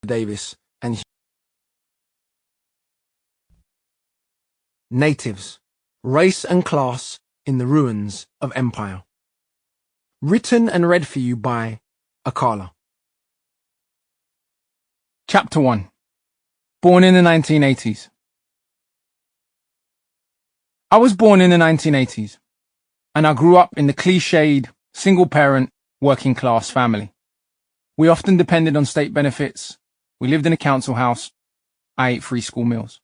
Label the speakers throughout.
Speaker 1: Davis and Natives, Race and Class in the Ruins of Empire. Written and read for you by Akala.
Speaker 2: Chapter 1. Born in the 1980s. I was born in the 1980s, and I grew up in the cliched, single-parent, working-class family. We often depended on state benefits. We lived in a council house. I ate free school meals.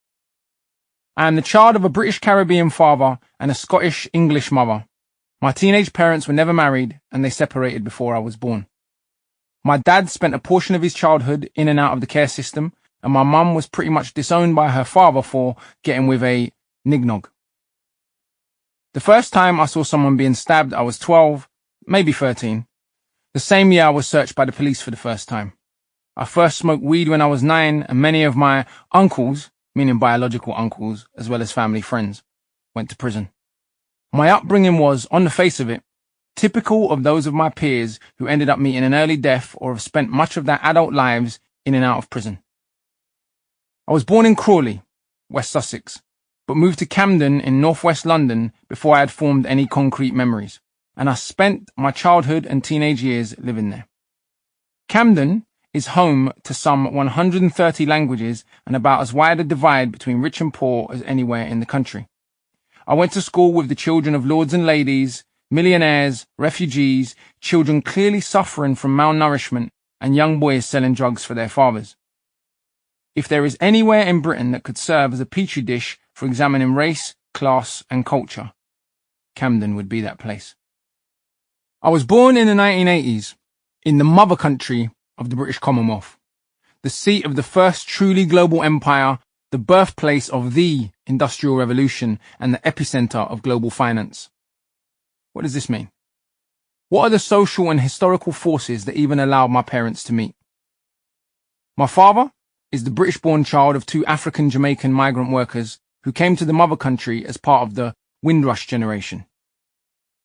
Speaker 2: I am the child of a British Caribbean father and a Scottish English mother. My teenage parents were never married, and they separated before I was born. My dad spent a portion of his childhood in and out of the care system, and my mum was pretty much disowned by her father for getting with a nignog. The first time I saw someone being stabbed, I was 12, maybe 13. The same year I was searched by the police for the first time. I first smoked weed when I was 9, and many of my uncles, meaning biological uncles, as well as family friends, went to prison. My upbringing was, on the face of it, typical of those of my peers who ended up meeting an early death or have spent much of their adult lives in and out of prison. I was born in Crawley, West Sussex, but moved to Camden in northwest London before I had formed any concrete memories, and I spent my childhood and teenage years living there. Camden is home to some 130 languages and about as wide a divide between rich and poor as anywhere in the country. I went to school with the children of lords and ladies, millionaires, refugees, children clearly suffering from malnourishment, and young boys selling drugs for their fathers. If there is anywhere in Britain that could serve as a petri dish for examining race, class, and culture, Camden would be that place. I was born in the 1980s, in the mother country of the British Commonwealth, the seat of the first truly global empire, the birthplace of the Industrial Revolution, and the epicenter of global finance. What does this mean? What are the social and historical forces that even allowed my parents to meet? My father is the British-born child of 2 African-Jamaican migrant workers who came to the mother country as part of the Windrush generation.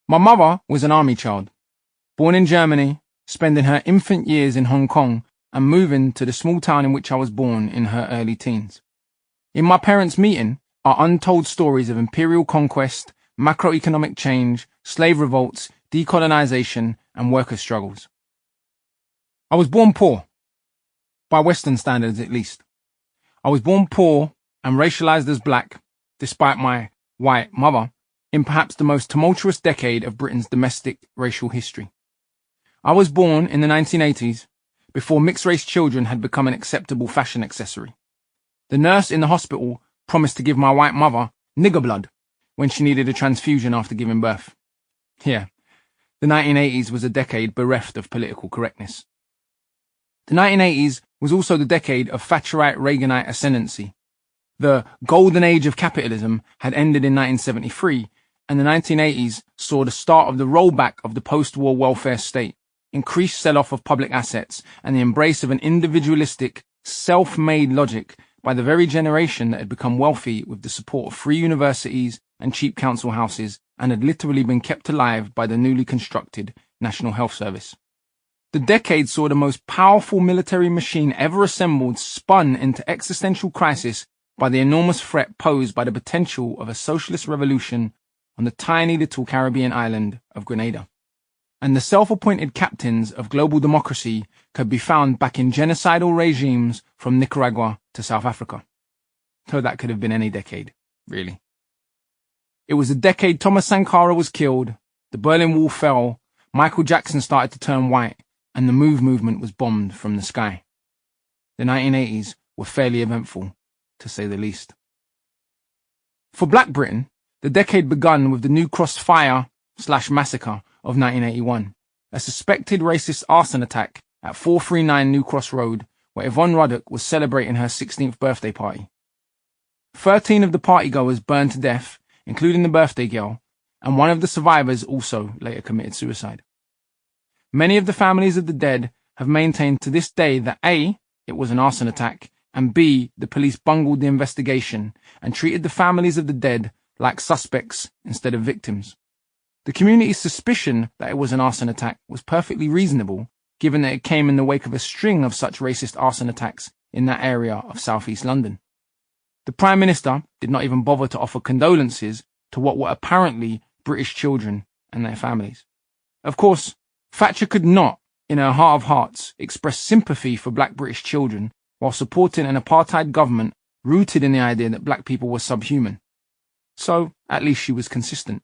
Speaker 2: My mother was an army child, born in Germany, spending her infant years in Hong Kong and moving to the small town in which I was born in her early teens. In my parents' meeting are untold stories of imperial conquest, macroeconomic change, slave revolts, decolonization, and worker struggles. I was born poor, by Western standards at least. I was born poor and racialized as black, despite my white mother, in perhaps the most tumultuous decade of Britain's domestic racial history. I was born in the 1980s, before mixed-race children had become an acceptable fashion accessory. The nurse in the hospital promised to give my white mother nigger blood when she needed a transfusion after giving birth. Yeah, the 1980s was a decade bereft of political correctness. The 1980s was also the decade of Thatcherite-Reaganite ascendancy. The golden age of capitalism had ended in 1973, and the 1980s saw the start of the rollback of the post-war welfare state, increased sell-off of public assets, and the embrace of an individualistic, self-made logic by the very generation that had become wealthy with the support of free universities and cheap council houses and had literally been kept alive by the newly constructed National Health Service. The decade saw the most powerful military machine ever assembled spun into existential crisis by the enormous threat posed by the potential of a socialist revolution on the tiny little Caribbean island of Grenada. And the self-appointed captains of global democracy could be found back in genocidal regimes from Nicaragua to South Africa. So that could have been any decade, really. It was the decade Thomas Sankara was killed, the Berlin Wall fell, Michael Jackson started to turn white, and the MOVE movement was bombed from the sky. The 1980s were fairly eventful, to say the least. For Black Britain, the decade begun with the New Cross fire/massacre of 1981, a suspected racist arson attack at 439 New Cross Road, where Yvonne Ruddock was celebrating her 16th birthday party. 13 of the partygoers burned to death, including the birthday girl, and one of the survivors also later committed suicide. Many of the families of the dead have maintained to this day that A, it was an arson attack, and B, the police bungled the investigation and treated the families of the dead like suspects instead of victims. The community's suspicion that it was an arson attack was perfectly reasonable, given that it came in the wake of a string of such racist arson attacks in that area of southeast London. The Prime Minister did not even bother to offer condolences to what were apparently British children and their families. Of course, Thatcher could not, in her heart of hearts, express sympathy for black British children while supporting an apartheid government rooted in the idea that black people were subhuman. So, at least she was consistent.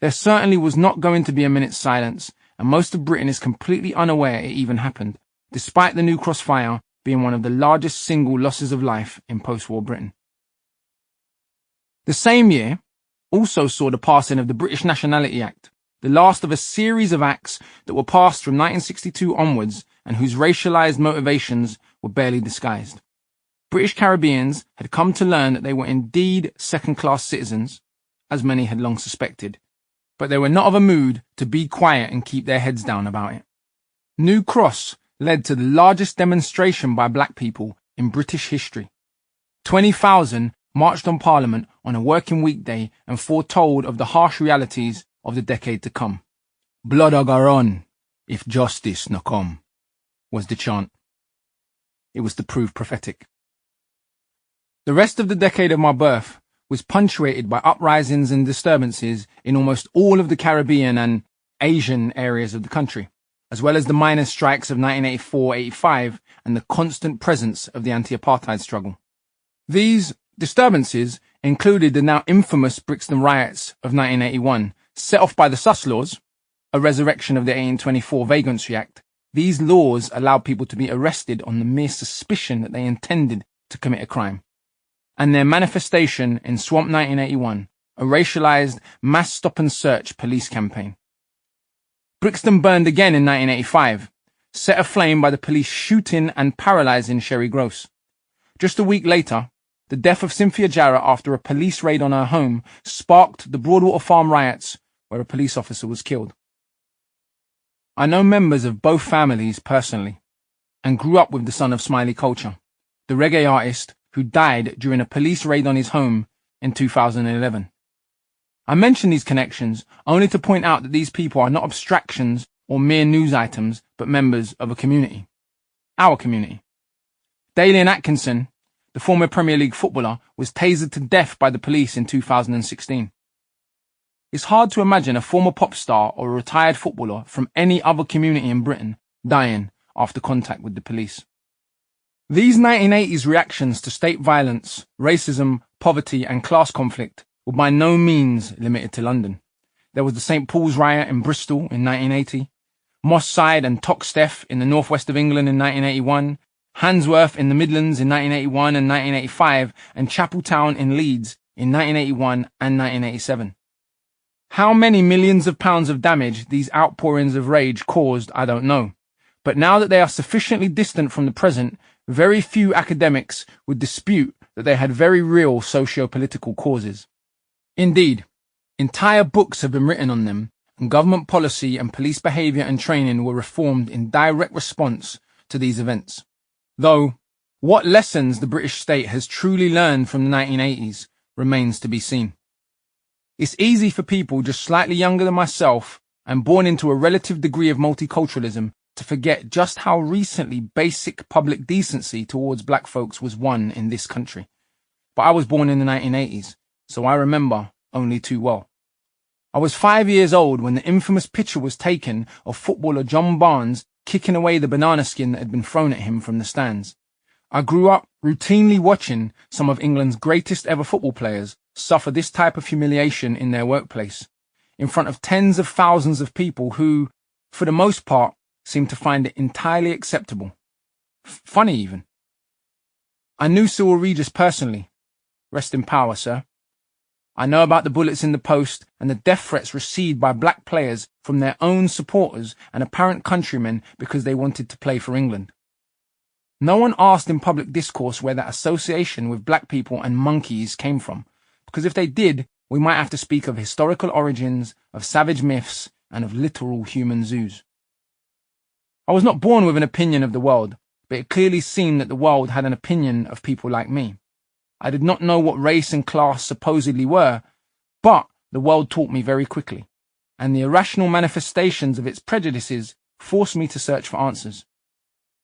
Speaker 2: There certainly was not going to be a minute's silence, and most of Britain is completely unaware it even happened, despite the New Cross fire being one of the largest single losses of life in post-war Britain. The same year also saw the passing of the British Nationality Act, the last of a series of acts that were passed from 1962 onwards and whose racialized motivations were barely disguised. British Caribbeans had come to learn that they were indeed second-class citizens, as many had long suspected, but they were not of a mood to be quiet and keep their heads down about it. New Cross led to the largest demonstration by black people in British history. 20,000 marched on Parliament on a working weekday and foretold of the harsh realities of the decade to come. "Blood a go run, if justice no come," was the chant. It was to prove prophetic. The rest of the decade of my birth was punctuated by uprisings and disturbances in almost all of the Caribbean and Asian areas of the country, as well as the miners' strikes of 1984-85 and the constant presence of the anti-apartheid struggle. These disturbances included the now infamous Brixton riots of 1981, set off by the Sus Laws, a resurrection of the 1824 Vagrancy Act. These laws allowed people to be arrested on the mere suspicion that they intended to commit a crime. And their manifestation in Swamp 1981, a racialized mass stop-and-search police campaign. Brixton burned again in 1985, set aflame by the police shooting and paralyzing Sherry Gross. Just a week later, the death of Cynthia Jarrett after a police raid on her home sparked the Broadwater Farm riots, where a police officer was killed. I know members of both families personally, and grew up with the son of Smiley Culture, the reggae artist who died during a police raid on his home in 2011. I mention these connections only to point out that these people are not abstractions or mere news items, but members of a community. Our community. Dalian Atkinson, the former Premier League footballer, was tasered to death by the police in 2016. It's hard to imagine a former pop star or a retired footballer from any other community in Britain dying after contact with the police. These 1980s reactions to state violence, racism, poverty and class conflict were by no means limited to London. There was the St. Paul's riot in Bristol in 1980, Moss Side and Toxteth in the northwest of England in 1981, Handsworth in the Midlands in 1981 and 1985, and Chapeltown in Leeds in 1981 and 1987. How many millions of pounds of damage these outpourings of rage caused, I don't know. But now that they are sufficiently distant from the present, very few academics would dispute that they had very real socio-political causes. Indeed, entire books have been written on them, and government policy and police behaviour and training were reformed in direct response to these events. Though, what lessons the British state has truly learned from the 1980s remains to be seen. It's easy for people just slightly younger than myself and born into a relative degree of multiculturalism to forget just how recently basic public decency towards black folks was won in this country. But I was born in the 1980s, so I remember only too well. I was 5 years old when the infamous picture was taken of footballer John Barnes kicking away the banana skin that had been thrown at him from the stands. I grew up routinely watching some of England's greatest ever football players suffer this type of humiliation in their workplace, in front of tens of thousands of people who, for the most part, seemed to find it entirely acceptable. Funny even. I knew Cyril Regis personally. Rest in power, sir. I know about the bullets in the post and the death threats received by black players from their own supporters and apparent countrymen because they wanted to play for England. No one asked in public discourse where that association with black people and monkeys came from, because if they did, we might have to speak of historical origins, of savage myths, and of literal human zoos. I was not born with an opinion of the world, but it clearly seemed that the world had an opinion of people like me. I did not know what race and class supposedly were, but the world taught me very quickly, and the irrational manifestations of its prejudices forced me to search for answers.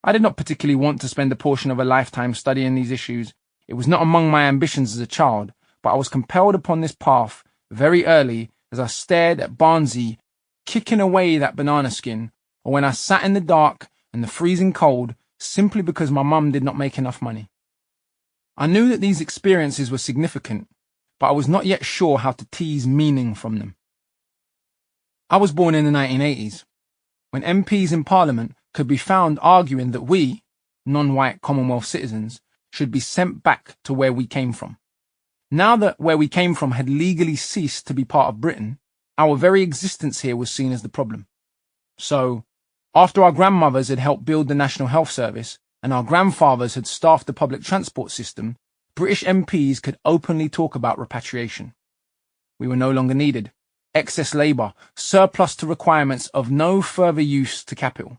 Speaker 2: I did not particularly want to spend a portion of a lifetime studying these issues. It was not among my ambitions as a child, but I was compelled upon this path very early as I stared at Barnsey kicking away that banana skin, or when I sat in the dark and the freezing cold simply because my mum did not make enough money. I knew that these experiences were significant, but I was not yet sure how to tease meaning from them. I was born in the 1980s, when MPs in Parliament could be found arguing that we, non-white Commonwealth citizens, should be sent back to where we came from. Now that where we came from had legally ceased to be part of Britain, our very existence here was seen as the problem. So, after our grandmothers had helped build the National Health Service and our grandfathers had staffed the public transport system, British MPs could openly talk about repatriation. We were no longer needed. Excess labour, surplus to requirements of no further use to capital.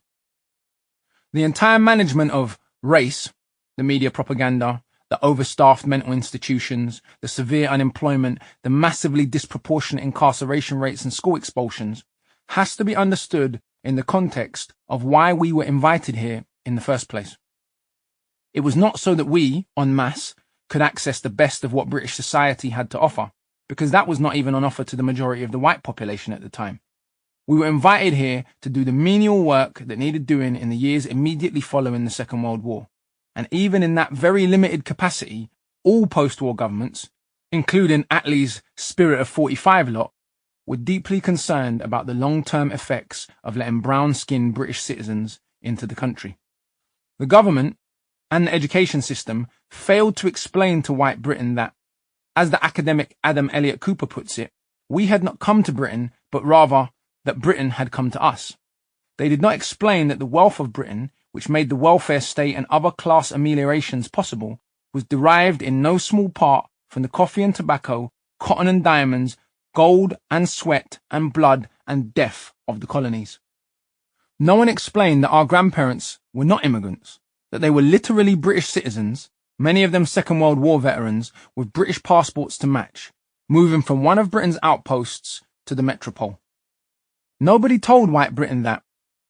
Speaker 2: The entire management of race, the media propaganda, the overstaffed mental institutions, the severe unemployment, the massively disproportionate incarceration rates and school expulsions, has to be understood in the context of why we were invited here in the first place. It was not so that we, en masse, could access the best of what British society had to offer, because that was not even on offer to the majority of the white population at the time. We were invited here to do the menial work that needed doing in the years immediately following the Second World War. And even in that very limited capacity, all post-war governments, including Attlee's Spirit of 45 lot, were deeply concerned about the long-term effects of letting brown-skinned British citizens into the country. The government and the education system failed to explain to white Britain that, as the academic Adam Elliott Cooper puts it, we had not come to Britain, but rather that Britain had come to us. They did not explain that the wealth of Britain, which made the welfare state and other class ameliorations possible, was derived in no small part from the coffee and tobacco, cotton and diamonds, gold and sweat and blood and death of the colonies. No one explained that our grandparents were not immigrants, that they were literally British citizens, many of them Second World War veterans with British passports to match, moving from one of Britain's outposts to the metropole. Nobody told white Britain that,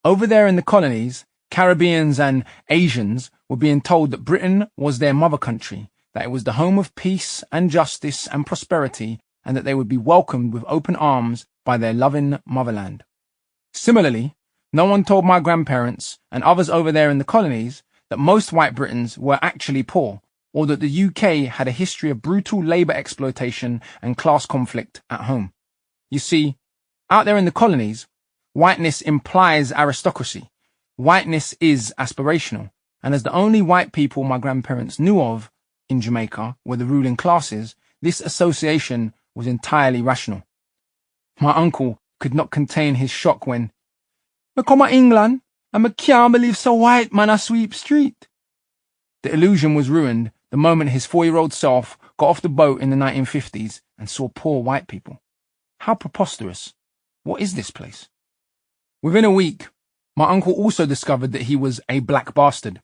Speaker 2: over there in the colonies, Caribbeans and Asians were being told that Britain was their mother country, that it was the home of peace and justice and prosperity, and that they would be welcomed with open arms by their loving motherland. Similarly, no one told my grandparents and others over there in the colonies that most white Britons were actually poor, or that the UK had a history of brutal labour exploitation and class conflict at home. You see, out there in the colonies, whiteness implies aristocracy. Whiteness is aspirational, and as the only white people my grandparents knew of in Jamaica were the ruling classes, this association was entirely rational. My uncle could not contain his shock when, "Me come to England, and me can't believe so white man a sweep street." The illusion was ruined the moment his 4-year-old self got off the boat in the 1950s and saw poor white people. How preposterous. What is this place? Within a week, my uncle also discovered that he was a black bastard.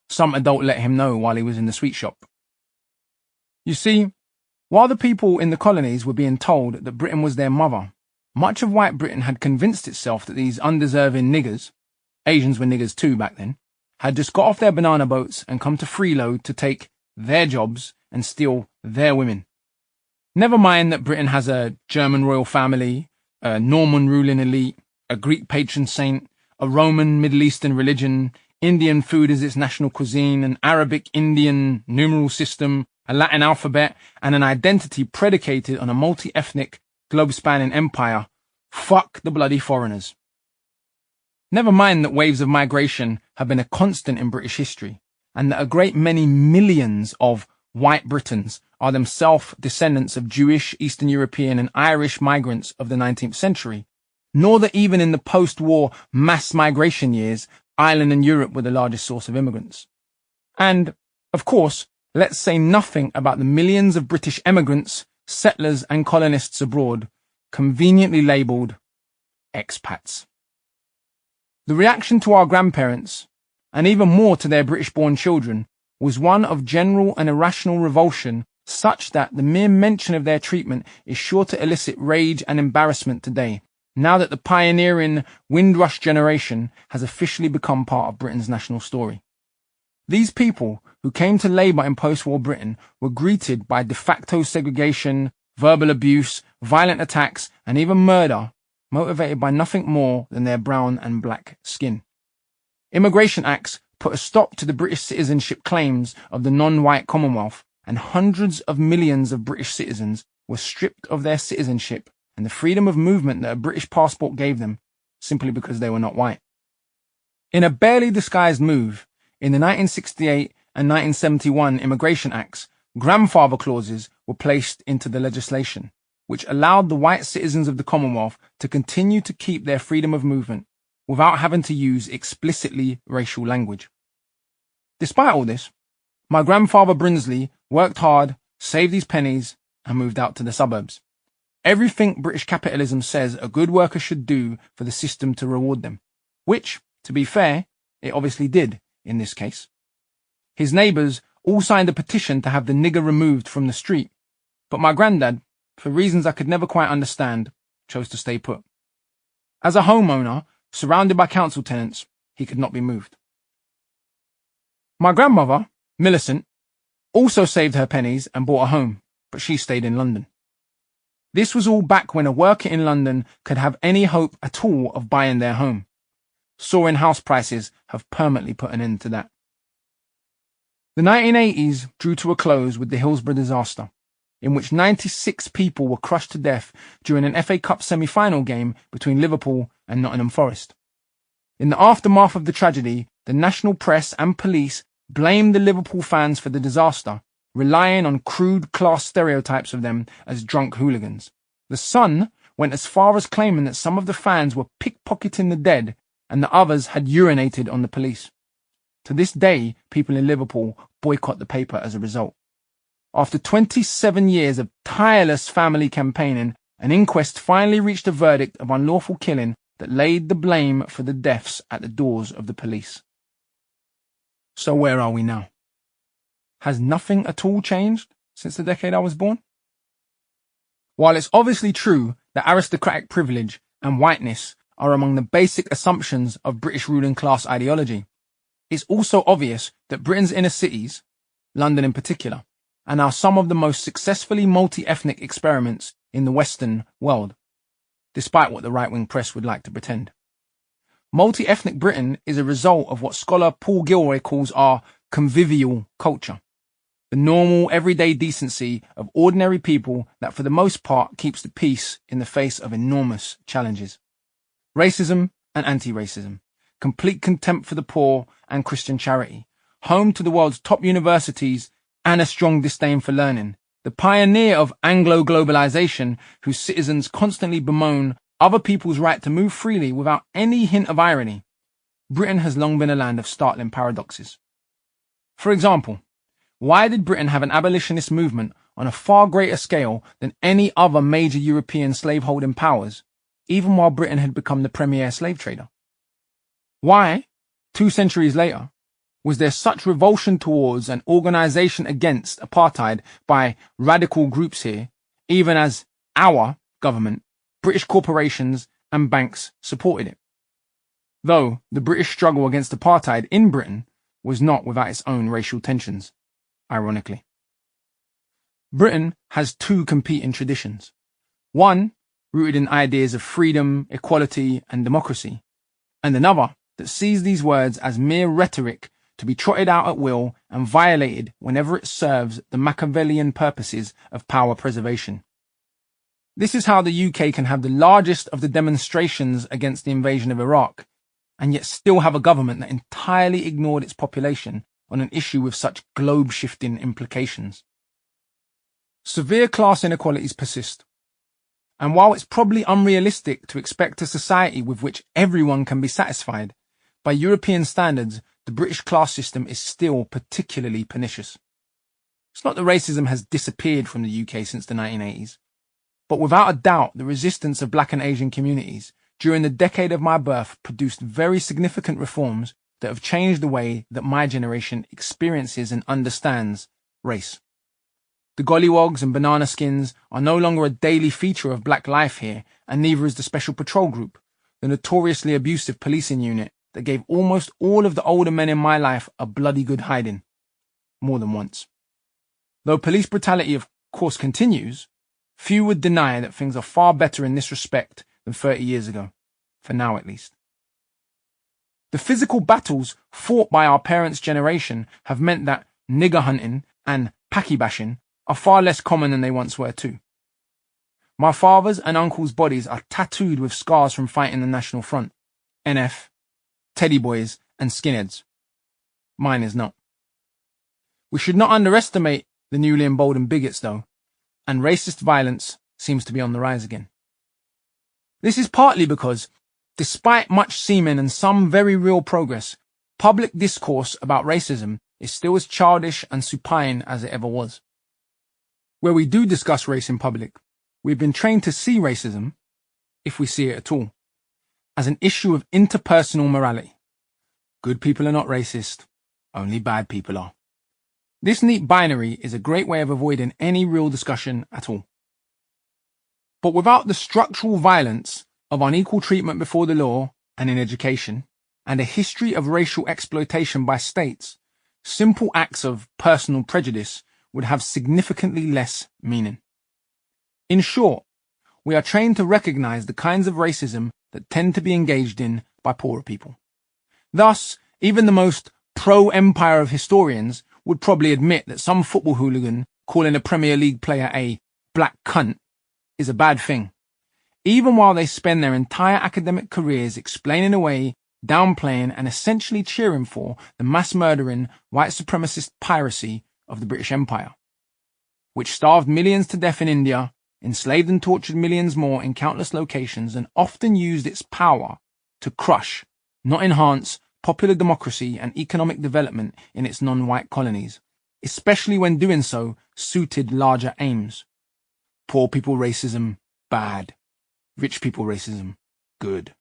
Speaker 2: Some adult let him know while he was in the sweet shop. You see, while the people in the colonies were being told that Britain was their mother, much of white Britain had convinced itself that these undeserving niggers, Asians were niggers too back then, had just got off their banana boats and come to freeload to take their jobs and steal their women. Never mind that Britain has a German royal family, a Norman ruling elite, a Greek patron saint, a Roman Middle Eastern religion, Indian food as its national cuisine, an Arabic Indian numeral system, a Latin alphabet, and an identity predicated on a multi-ethnic, globe-spanning empire. Fuck the bloody foreigners. Never mind that waves of migration have been a constant in British history, and that a great many millions of white Britons are themselves descendants of Jewish, Eastern European and Irish migrants of the 19th century, nor that even in the post-war mass migration years, Ireland and Europe were the largest source of immigrants. And, of course, let's say nothing about the millions of British emigrants, settlers and colonists abroad, conveniently labelled expats. The reaction to our grandparents, and even more to their British-born children, was one of general and irrational revulsion, such that the mere mention of their treatment is sure to elicit rage and embarrassment today, now that the pioneering Windrush generation has officially become part of Britain's national story. These people, who came to labour in post-war Britain, were greeted by de facto segregation, verbal abuse, violent attacks, and even murder, motivated by nothing more than their brown and black skin. Immigration Acts put a stop to the British citizenship claims of the non-white Commonwealth, and hundreds of millions of British citizens were stripped of their citizenship and the freedom of movement that a British passport gave them, simply because they were not white. In a barely disguised move, in the 1968 and 1971 Immigration Acts, grandfather clauses were placed into the legislation, which allowed the white citizens of the Commonwealth to continue to keep their freedom of movement without having to use explicitly racial language. Despite all this, my grandfather Brinsley worked hard, saved his pennies, and moved out to the suburbs. Everything British capitalism says a good worker should do for the system to reward them, which, to be fair, it obviously did in this case. His neighbours all signed a petition to have the nigger removed from the street, but my granddad, for reasons I could never quite understand, chose to stay put. As a homeowner, surrounded by council tenants, he could not be moved. My grandmother, Millicent, also saved her pennies and bought a home, but she stayed in London. This was all back when a worker in London could have any hope at all of buying their home. Soaring house prices have permanently put an end to that. The 1980s drew to a close with the Hillsborough disaster, in which 96 people were crushed to death during an FA Cup semi-final game between Liverpool and Nottingham Forest. In the aftermath of the tragedy, the national press and police blamed the Liverpool fans for the disaster, relying on crude class stereotypes of them as drunk hooligans. The Sun went as far as claiming that some of the fans were pickpocketing the dead and the others had urinated on the police. To this day, people in Liverpool boycott the paper as a result. After 27 years of tireless family campaigning, an inquest finally reached a verdict of unlawful killing that laid the blame for the deaths at the doors of the police. So where are we now? Has nothing at all changed since the decade I was born? While it's obviously true that aristocratic privilege and whiteness are among the basic assumptions of British ruling class ideology, it's also obvious that Britain's inner cities, London in particular, are now some of the most successfully multi-ethnic experiments in the Western world, despite what the right-wing press would like to pretend. Multi-ethnic Britain is a result of what scholar Paul Gilroy calls our convivial culture, the normal, everyday decency of ordinary people that for the most part keeps the peace in the face of enormous challenges. Racism and anti-racism, complete contempt for the poor and Christian charity, home to the world's top universities and a strong disdain for learning, the pioneer of Anglo-globalization whose citizens constantly bemoan other people's right to move freely without any hint of irony. Britain has long been a land of startling paradoxes. For example, why did Britain have an abolitionist movement on a far greater scale than any other major European slaveholding powers, even while Britain had become the premier slave trader? Why, 2 centuries later, was there such revulsion towards and organisation against apartheid by radical groups here, even as our government, British corporations and banks supported it? Though the British struggle against apartheid in Britain was not without its own racial tensions, ironically. Britain has 2 competing traditions. One, rooted in ideas of freedom, equality and democracy, and another that sees these words as mere rhetoric to be trotted out at will and violated whenever it serves the Machiavellian purposes of power preservation. This is how the UK can have the largest of the demonstrations against the invasion of Iraq, and yet still have a government that entirely ignored its population on an issue with such globe-shifting implications. Severe class inequalities persist, and while it's probably unrealistic to expect a society with which everyone can be satisfied, by European standards, the British class system is still particularly pernicious. It's not that racism has disappeared from the UK since the 1980s, but without a doubt the resistance of Black and Asian communities during the decade of my birth produced very significant reforms that have changed the way that my generation experiences and understands race. The gollywogs and banana skins are no longer a daily feature of black life here, and neither is the Special Patrol Group, the notoriously abusive policing unit that gave almost all of the older men in my life a bloody good hiding. More than once. Though police brutality of course continues, few would deny that things are far better in this respect than 30 years ago, for now at least. The physical battles fought by our parents' generation have meant that nigger hunting and packy bashing are far less common than they once were too. My father's and uncle's bodies are tattooed with scars from fighting the National Front, NF, Teddy Boys, and skinheads. Mine is not. We should not underestimate the newly emboldened bigots, though, and racist violence seems to be on the rise again. This is partly because, despite much seeming and some very real progress, public discourse about racism is still as childish and supine as it ever was. Where we do discuss race in public, we've been trained to see racism, if we see it at all, as an issue of interpersonal morality. Good people are not racist, only bad people are. This neat binary is a great way of avoiding any real discussion at all. But without the structural violence of unequal treatment before the law and in education, and a history of racial exploitation by states, simple acts of personal prejudice would have significantly less meaning. In short, we are trained to recognize the kinds of racism that tend to be engaged in by poorer people. Thus, even the most pro-empire of historians would probably admit that some football hooligan calling a Premier League player a black cunt is a bad thing, even while they spend their entire academic careers explaining away, downplaying, and essentially cheering for the mass-murdering, white supremacist piracy of the British Empire, which starved millions to death in India, enslaved and tortured millions more in countless locations, and often used its power to crush, not enhance, popular democracy and economic development in its non-white colonies, especially when doing so suited larger aims. Poor people racism, bad. Rich people racism, good.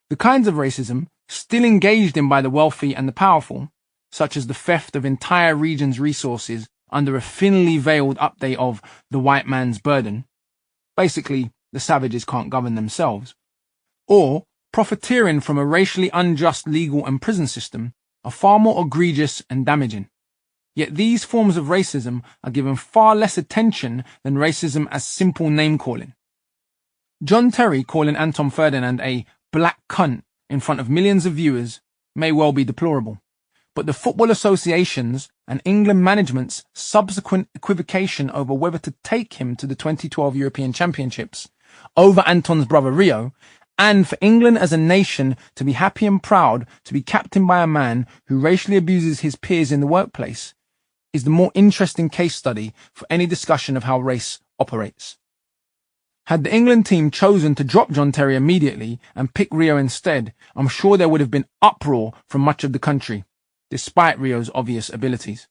Speaker 2: The kinds of racism still engaged in by the wealthy and the powerful, such as the theft of entire regions' resources under a thinly veiled update of the white man's burden, basically the savages can't govern themselves, or profiteering from a racially unjust legal and prison system, are far more egregious and damaging. Yet these forms of racism are given far less attention than racism as simple name-calling. John Terry calling Anton Ferdinand a black cunt in front of millions of viewers may well be deplorable, but the Football Association's and England management's subsequent equivocation over whether to take him to the 2012 European Championships over Anton's brother Rio, and for England as a nation to be happy and proud to be captained by a man who racially abuses his peers in the workplace, is the more interesting case study for any discussion of how race operates. Had the England team chosen to drop John Terry immediately and pick Rio instead, I'm sure there would have been uproar from much of the country, despite Rio's obvious abilities.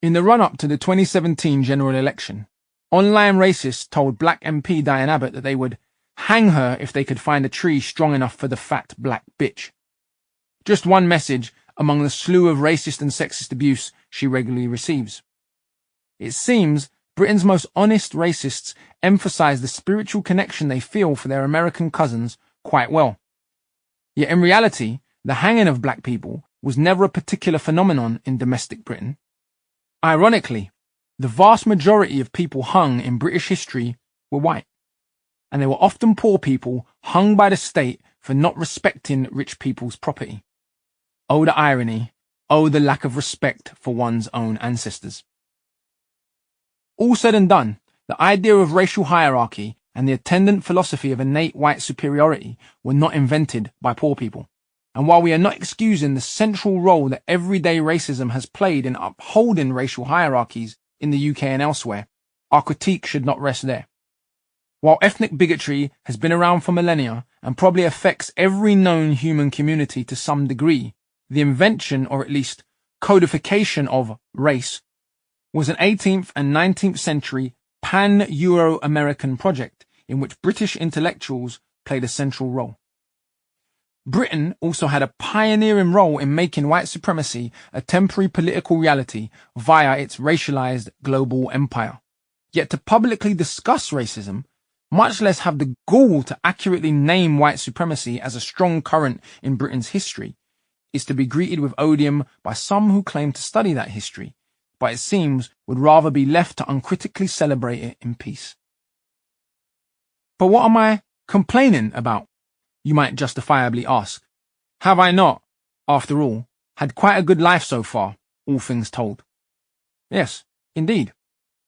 Speaker 2: In the run-up to the 2017 general election, online racists told Black MP Diane Abbott that they would hang her if they could find a tree strong enough for the fat black bitch. Just one message among the slew of racist and sexist abuse she regularly receives. It seems Britain's most honest racists emphasize the spiritual connection they feel for their American cousins quite well. Yet in reality, the hanging of black people was never a particular phenomenon in domestic Britain. Ironically, the vast majority of people hung in British history were white, and they were often poor people hung by the state for not respecting rich people's property. Oh, the irony. Oh, the lack of respect for one's own ancestors. All said and done, the idea of racial hierarchy and the attendant philosophy of innate white superiority were not invented by poor people. And while we are not excusing the central role that everyday racism has played in upholding racial hierarchies in the UK and elsewhere, our critique should not rest there. While ethnic bigotry has been around for millennia and probably affects every known human community to some degree, the invention, or at least codification of race, was an 18th and 19th century pan-Euro-American project in which British intellectuals played a central role. Britain also had a pioneering role in making white supremacy a temporary political reality via its racialized global empire. Yet to publicly discuss racism, much less have the gall to accurately name white supremacy as a strong current in Britain's history, is to be greeted with odium by some who claim to study that history, but it seems would rather be left to uncritically celebrate it in peace. But what am I complaining about? You might justifiably ask. Have I not, after all, had quite a good life so far, all things told? Yes, indeed.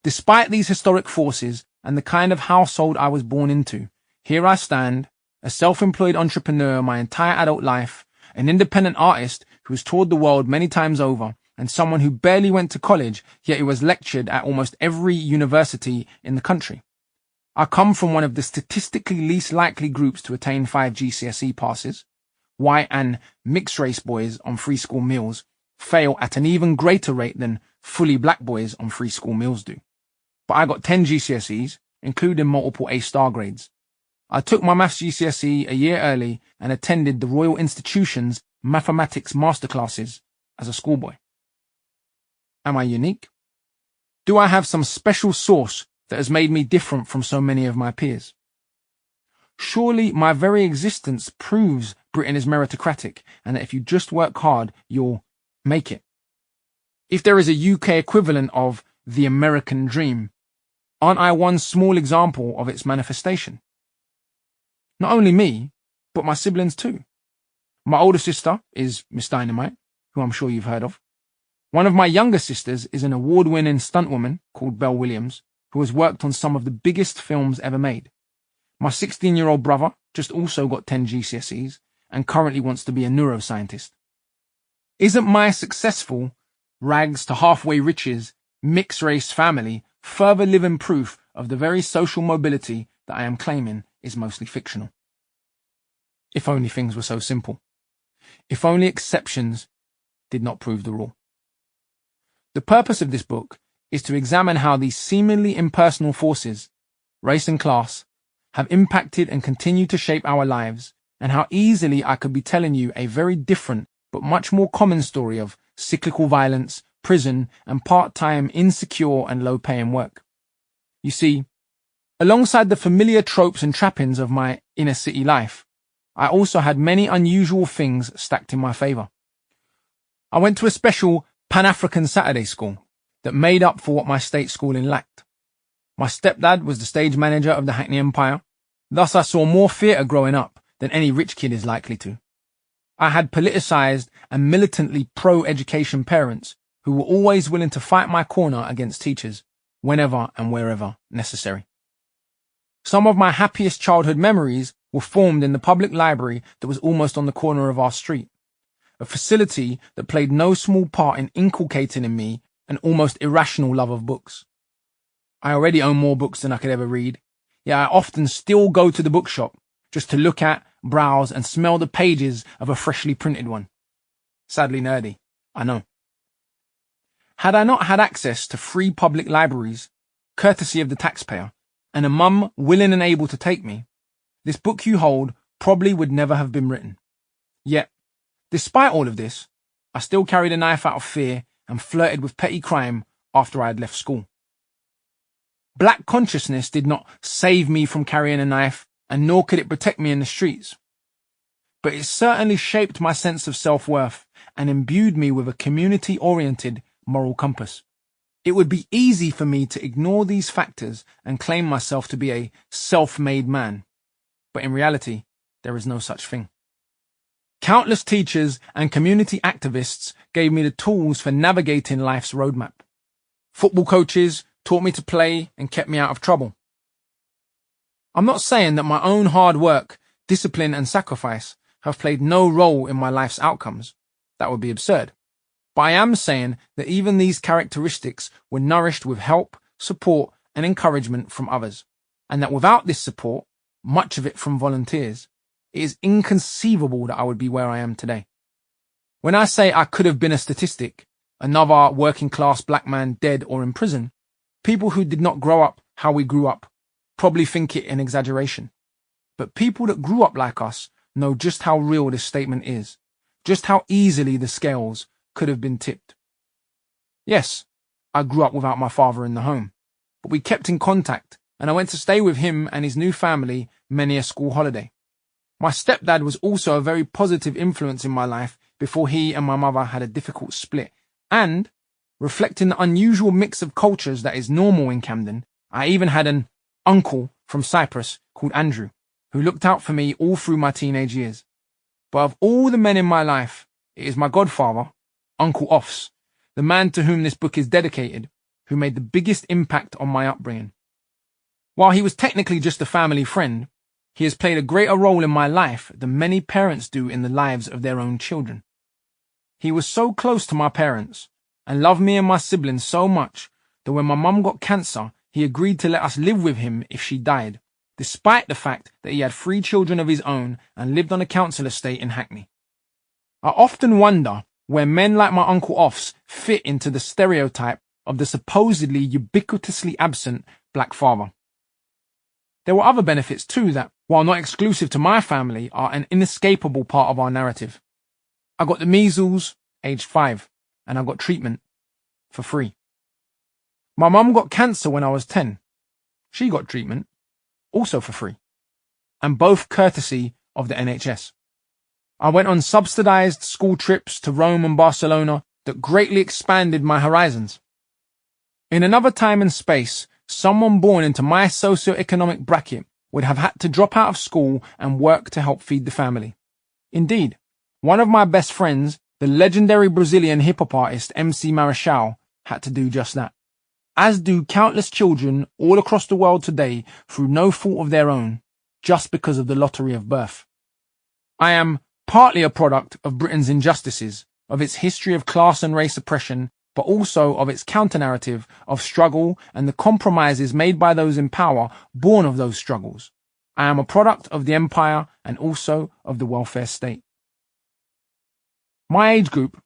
Speaker 2: Despite these historic forces and the kind of household I was born into, here I stand, a self-employed entrepreneur my entire adult life, an independent artist who has toured the world many times over, and someone who barely went to college, yet who was lectured at almost every university in the country. I come from one of the statistically least likely groups to attain 5 GCSE passes. White and mixed-race boys on free school meals fail at an even greater rate than fully black boys on free school meals do. But I got 10 GCSEs, including multiple A-star grades. I took my maths GCSE a year early and attended the Royal Institution's mathematics masterclasses as a schoolboy. Am I unique? Do I have some special sauce that has made me different from so many of my peers? Surely my very existence proves Britain is meritocratic and that if you just work hard, you'll make it. If there is a UK equivalent of the American dream, aren't I one small example of its manifestation? Not only me, but my siblings too. My older sister is Miss Dynamite, who I'm sure you've heard of. One of my younger sisters is an award-winning stuntwoman called Belle Williams, who has worked on some of the biggest films ever made. My 16-year-old brother just also got 10 GCSEs and currently wants to be a neuroscientist. Isn't my successful, rags to halfway riches, mixed-race family further living proof of the very social mobility that I am claiming is mostly fictional? If only things were so simple. If only exceptions did not prove the rule. The purpose of this book is to examine how these seemingly impersonal forces, race and class, have impacted and continue to shape our lives, and how easily I could be telling you a very different but much more common story of cyclical violence, prison, and part-time, insecure and low-paying work. You see, alongside the familiar tropes and trappings of my inner-city life, I also had many unusual things stacked in my favour. I went to a special Pan-African Saturday school that made up for what my state schooling lacked. My stepdad was the stage manager of the Hackney Empire, thus I saw more theatre growing up than any rich kid is likely to. I had politicised and militantly pro-education parents who were always willing to fight my corner against teachers, whenever and wherever necessary. Some of my happiest childhood memories were formed in the public library that was almost on the corner of our street, a facility that played no small part in inculcating in me an almost irrational love of books. I already own more books than I could ever read, yet I often still go to the bookshop just to look at, browse, and smell the pages of a freshly printed one. Sadly nerdy, I know. Had I not had access to free public libraries, courtesy of the taxpayer, and a mum willing and able to take me, this book you hold probably would never have been written. Yet, despite all of this, I still carried a knife out of fear and flirted with petty crime after I had left school. Black consciousness did not save me from carrying a knife, and nor could it protect me in the streets. But it certainly shaped my sense of self-worth and imbued me with a community-oriented moral compass. It would be easy for me to ignore these factors and claim myself to be a self-made man. But in reality, there is no such thing. Countless teachers and community activists gave me the tools for navigating life's roadmap. Football coaches taught me to play and kept me out of trouble. I'm not saying that my own hard work, discipline and sacrifice have played no role in my life's outcomes. That would be absurd. But I am saying that even these characteristics were nourished with help, support and encouragement from others, and that without this support, much of it from volunteers, it is inconceivable that I would be where I am today. When I say I could have been a statistic, another working-class black man dead or in prison, people who did not grow up how we grew up probably think it an exaggeration. But people that grew up like us know just how real this statement is, just how easily the scales could have been tipped. Yes, I grew up without my father in the home, but we kept in contact, and I went to stay with him and his new family many a school holiday. My stepdad was also a very positive influence in my life before he and my mother had a difficult split, and, reflecting the unusual mix of cultures that is normal in Camden, I even had an uncle from Cyprus called Andrew, who looked out for me all through my teenage years. But of all the men in my life, it is my godfather, Uncle Offs, the man to whom this book is dedicated, who made the biggest impact on my upbringing. While he was technically just a family friend, he has played a greater role in my life than many parents do in the lives of their own children. He was so close to my parents and loved me and my siblings so much that when my mum got cancer, he agreed to let us live with him if she died, despite the fact that he had 3 children of his own and lived on a council estate in Hackney. I often wonder where men like my Uncle Offs fit into the stereotype of the supposedly ubiquitously absent black father. There were other benefits too that, while not exclusive to my family, are an inescapable part of our narrative. I got the measles, aged 5, and I got treatment for free. My mum got cancer when I was 10. She got treatment, also for free, and both courtesy of the NHS. I went on subsidized school trips to Rome and Barcelona that greatly expanded my horizons. In another time and space, someone born into my socio-economic bracket would have had to drop out of school and work to help feed the family. Indeed, one of my best friends, the legendary Brazilian hip-hop artist MC Marechal, had to do just that, as do countless children all across the world today through no fault of their own, just because of the lottery of birth. I am partly a product of Britain's injustices, of its history of class and race oppression, but also of its counter-narrative of struggle and the compromises made by those in power born of those struggles. I am a product of the empire and also of the welfare state. My age group,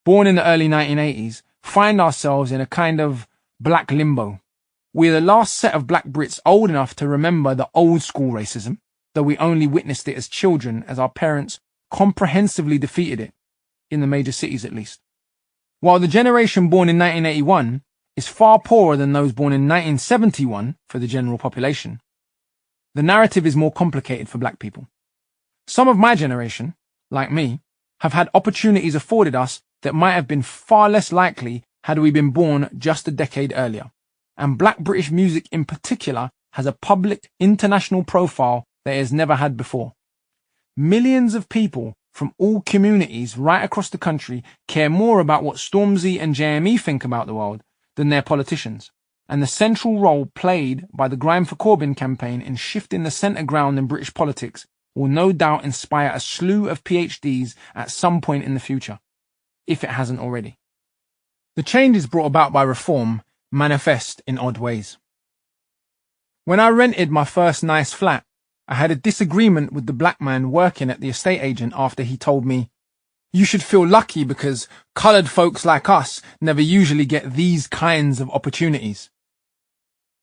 Speaker 2: born in the early 1980s, find ourselves in a kind of black limbo. We're the last set of black Brits old enough to remember the old school racism, though we only witnessed it as children as our parents comprehensively defeated it, in the major cities at least. While the generation born in 1981 is far poorer than those born in 1971 for the general population, the narrative is more complicated for black people. Some of my generation, like me, have had opportunities afforded us that might have been far less likely had we been born just a decade earlier, and black British music in particular has a public international profile that it has never had before. Millions of people from all communities right across the country care more about what Stormzy and JME think about the world than their politicians, and the central role played by the Grime for Corbyn campaign in shifting the centre ground in British politics will no doubt inspire a slew of PhDs at some point in the future, if it hasn't already. The changes brought about by reform manifest in odd ways. When I rented my first nice flat, I had a disagreement with the black man working at the estate agent after he told me, "You should feel lucky because coloured folks like us never usually get these kinds of opportunities."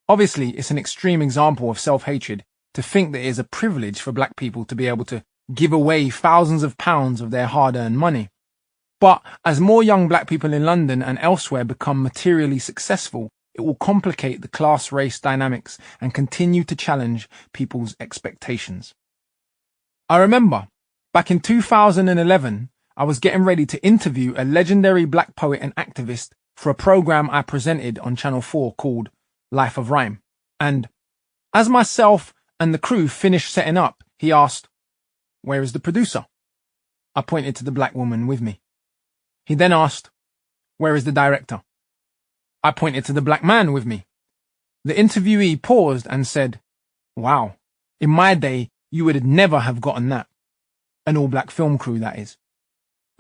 Speaker 2: Obviously, it's an extreme example of self-hatred to think that it is a privilege for black people to be able to give away thousands of pounds of their hard-earned money. But as more young black people in London and elsewhere become materially successful, it will complicate the class-race dynamics and continue to challenge people's expectations. I remember, back in 2011, I was getting ready to interview a legendary black poet and activist for a program I presented on Channel 4 called Life of Rhyme. And as myself and the crew finished setting up, he asked, "Where is the producer?" I pointed to the black woman with me. He then asked, "Where is the director?" I pointed to the black man with me. The interviewee paused and said, "Wow, in my day, you would never have gotten that." An all-black film crew, that is.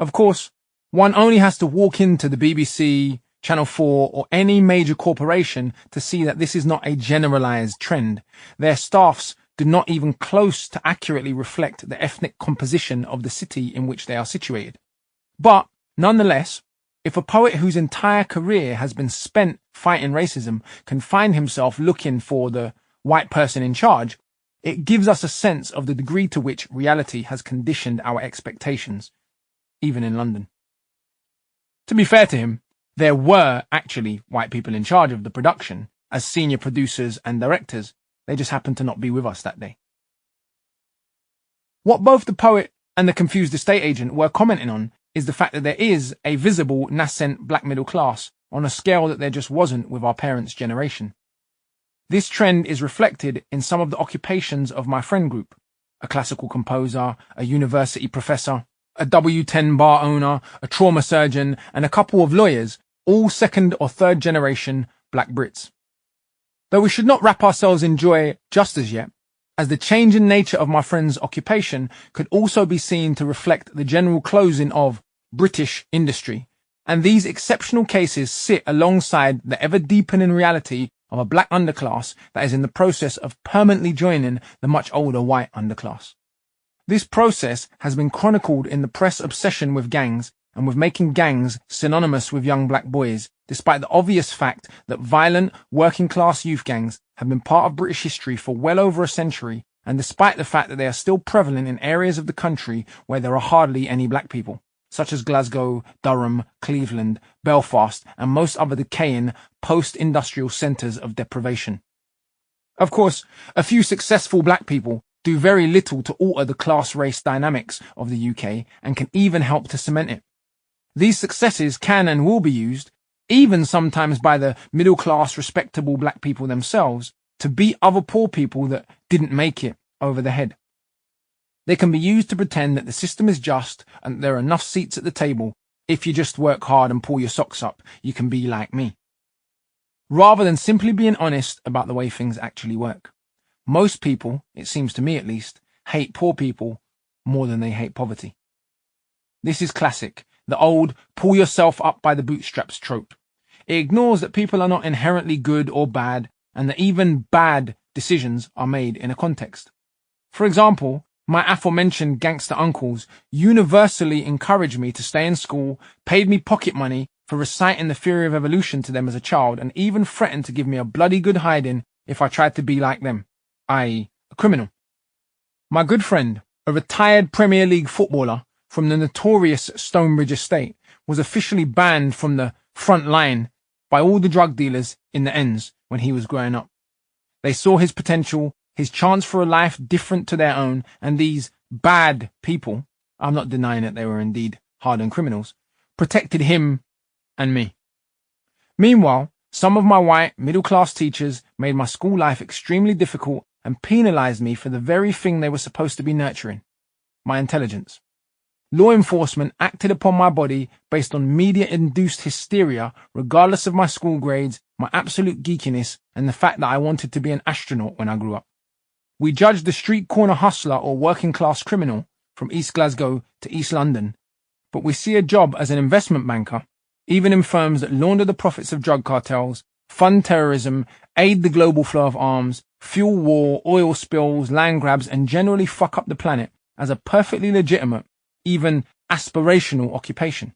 Speaker 2: Of course, one only has to walk into the BBC, Channel 4, or any major corporation to see that this is not a generalized trend. Their staffs do not even close to accurately reflect the ethnic composition of the city in which they are situated. But, nonetheless, if a poet whose entire career has been spent fighting racism can find himself looking for the white person in charge, It gives us a sense of the degree to which reality has conditioned our expectations, even in London. To be fair to him, there were actually white people in charge of the production as senior producers and directors. They just happened to not be with us that day. What both the poet and the confused estate agent were commenting on is the fact that there is a visible nascent black middle class on a scale that there just wasn't with our parents' generation. This trend is reflected in some of the occupations of my friend group: a classical composer, a university professor, a W10 bar owner, a trauma surgeon, and a couple of lawyers, all second or third generation black Brits. Though we should not wrap ourselves in joy just as yet, as the change in nature of my friend's occupation could also be seen to reflect the general closing of British industry, and these exceptional cases sit alongside the ever-deepening reality of a black underclass that is in the process of permanently joining the much older white underclass. This process has been chronicled in the press obsession with gangs and with making gangs synonymous with young black boys, despite the obvious fact that violent, working-class youth gangs have been part of British history for well over a century, and despite the fact that they are still prevalent in areas of the country where there are hardly any black people, such as Glasgow, Durham, Cleveland, Belfast, and most other decaying post-industrial centres of deprivation. Of course, a few successful black people do very little to alter the class-race dynamics of the UK and can even help to cement it. These successes can and will be used, even sometimes by the middle-class respectable black people themselves, to beat other poor people that didn't make it over the head. They can be used to pretend that the system is just and that there are enough seats at the table. If you just work hard and pull your socks up, you can be like me. Rather than simply being honest about the way things actually work. Most people, it seems to me at least, hate poor people more than they hate poverty. This is classic, the old pull yourself up by the bootstraps trope. It ignores that people are not inherently good or bad, and that even bad decisions are made in a context. For example, my aforementioned gangster uncles universally encouraged me to stay in school, paid me pocket money for reciting the theory of evolution to them as a child, and even threatened to give me a bloody good hiding if I tried to be like them, i.e., a criminal. My good friend, a retired Premier League footballer from the notorious Stonebridge estate, was officially banned from the front line by all the drug dealers in the ends when he was growing up. They saw his potential, his chance for a life different to their own, and these bad people, I'm not denying that they were indeed hardened criminals, protected him and me. Meanwhile, some of my white middle-class teachers made my school life extremely difficult and penalized me for the very thing they were supposed to be nurturing, my intelligence. Law enforcement acted upon my body based on media-induced hysteria, regardless of my school grades, my absolute geekiness, and the fact that I wanted to be an astronaut when I grew up. We judged the street corner hustler or working-class criminal from East Glasgow to East London, but we see a job as an investment banker, even in firms that launder the profits of drug cartels, fund terrorism, aid the global flow of arms, fuel war, oil spills, land grabs, and generally fuck up the planet, as a perfectly legitimate, even aspirational occupation.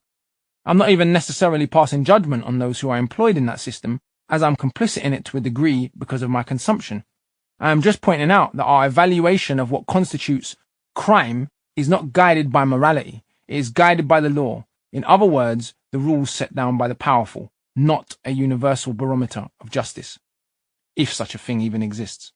Speaker 2: I'm not even necessarily passing judgment on those who are employed in that system, as I'm complicit in it to a degree because of my consumption. I am just pointing out that our evaluation of what constitutes crime is not guided by morality, it is guided by the law. In other words, the rules set down by the powerful, not a universal barometer of justice, if such a thing even exists.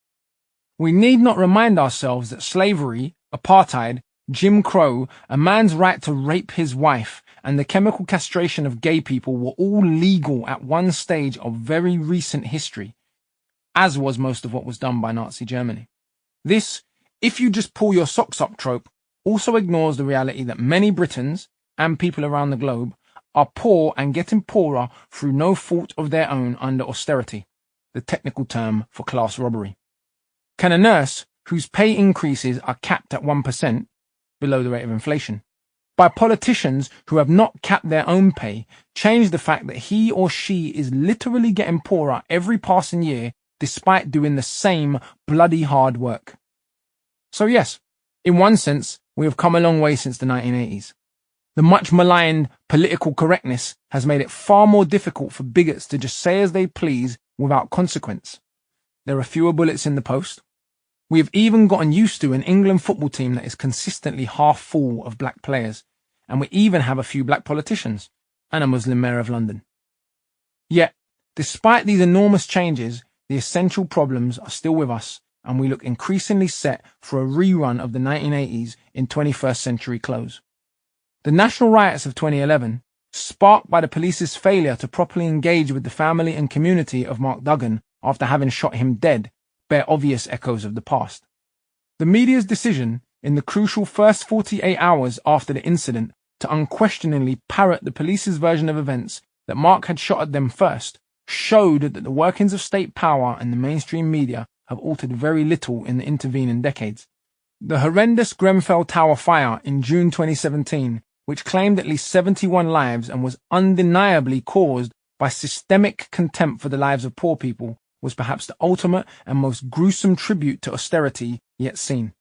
Speaker 2: We need not remind ourselves that slavery, apartheid, Jim Crow, a man's right to rape his wife, and the chemical castration of gay people were all legal at one stage of very recent history, as was most of what was done by Nazi Germany. This, if you just pull your socks up trope, also ignores the reality that many Britons, and people around the globe, are poor and getting poorer through no fault of their own under austerity, the technical term for class robbery. Can a nurse, whose pay increases are capped at 1%, below the rate of inflation, by politicians who have not capped their own pay, change the fact that he or she is literally getting poorer every passing year despite doing the same bloody hard work? So yes, in one sense, we have come a long way since the 1980s. The much maligned political correctness has made it far more difficult for bigots to just say as they please without consequence. There are fewer bullets in the post. We have even gotten used to an England football team that is consistently half full of black players, and we even have a few black politicians, and a Muslim mayor of London. Yet, despite these enormous changes, the essential problems are still with us, and we look increasingly set for a rerun of the 1980s in 21st century clothes. The national riots of 2011, sparked by the police's failure to properly engage with the family and community of Mark Duggan after having shot him dead, bear obvious echoes of the past. The media's decision, in the crucial first 48 hours after the incident, to unquestioningly parrot the police's version of events that Mark had shot at them first, showed that the workings of state power and the mainstream media have altered very little in the intervening decades. The horrendous Grenfell Tower fire in June 2017, which claimed at least 71 lives and was undeniably caused by systemic contempt for the lives of poor people, was perhaps the ultimate and most gruesome tribute to austerity yet seen.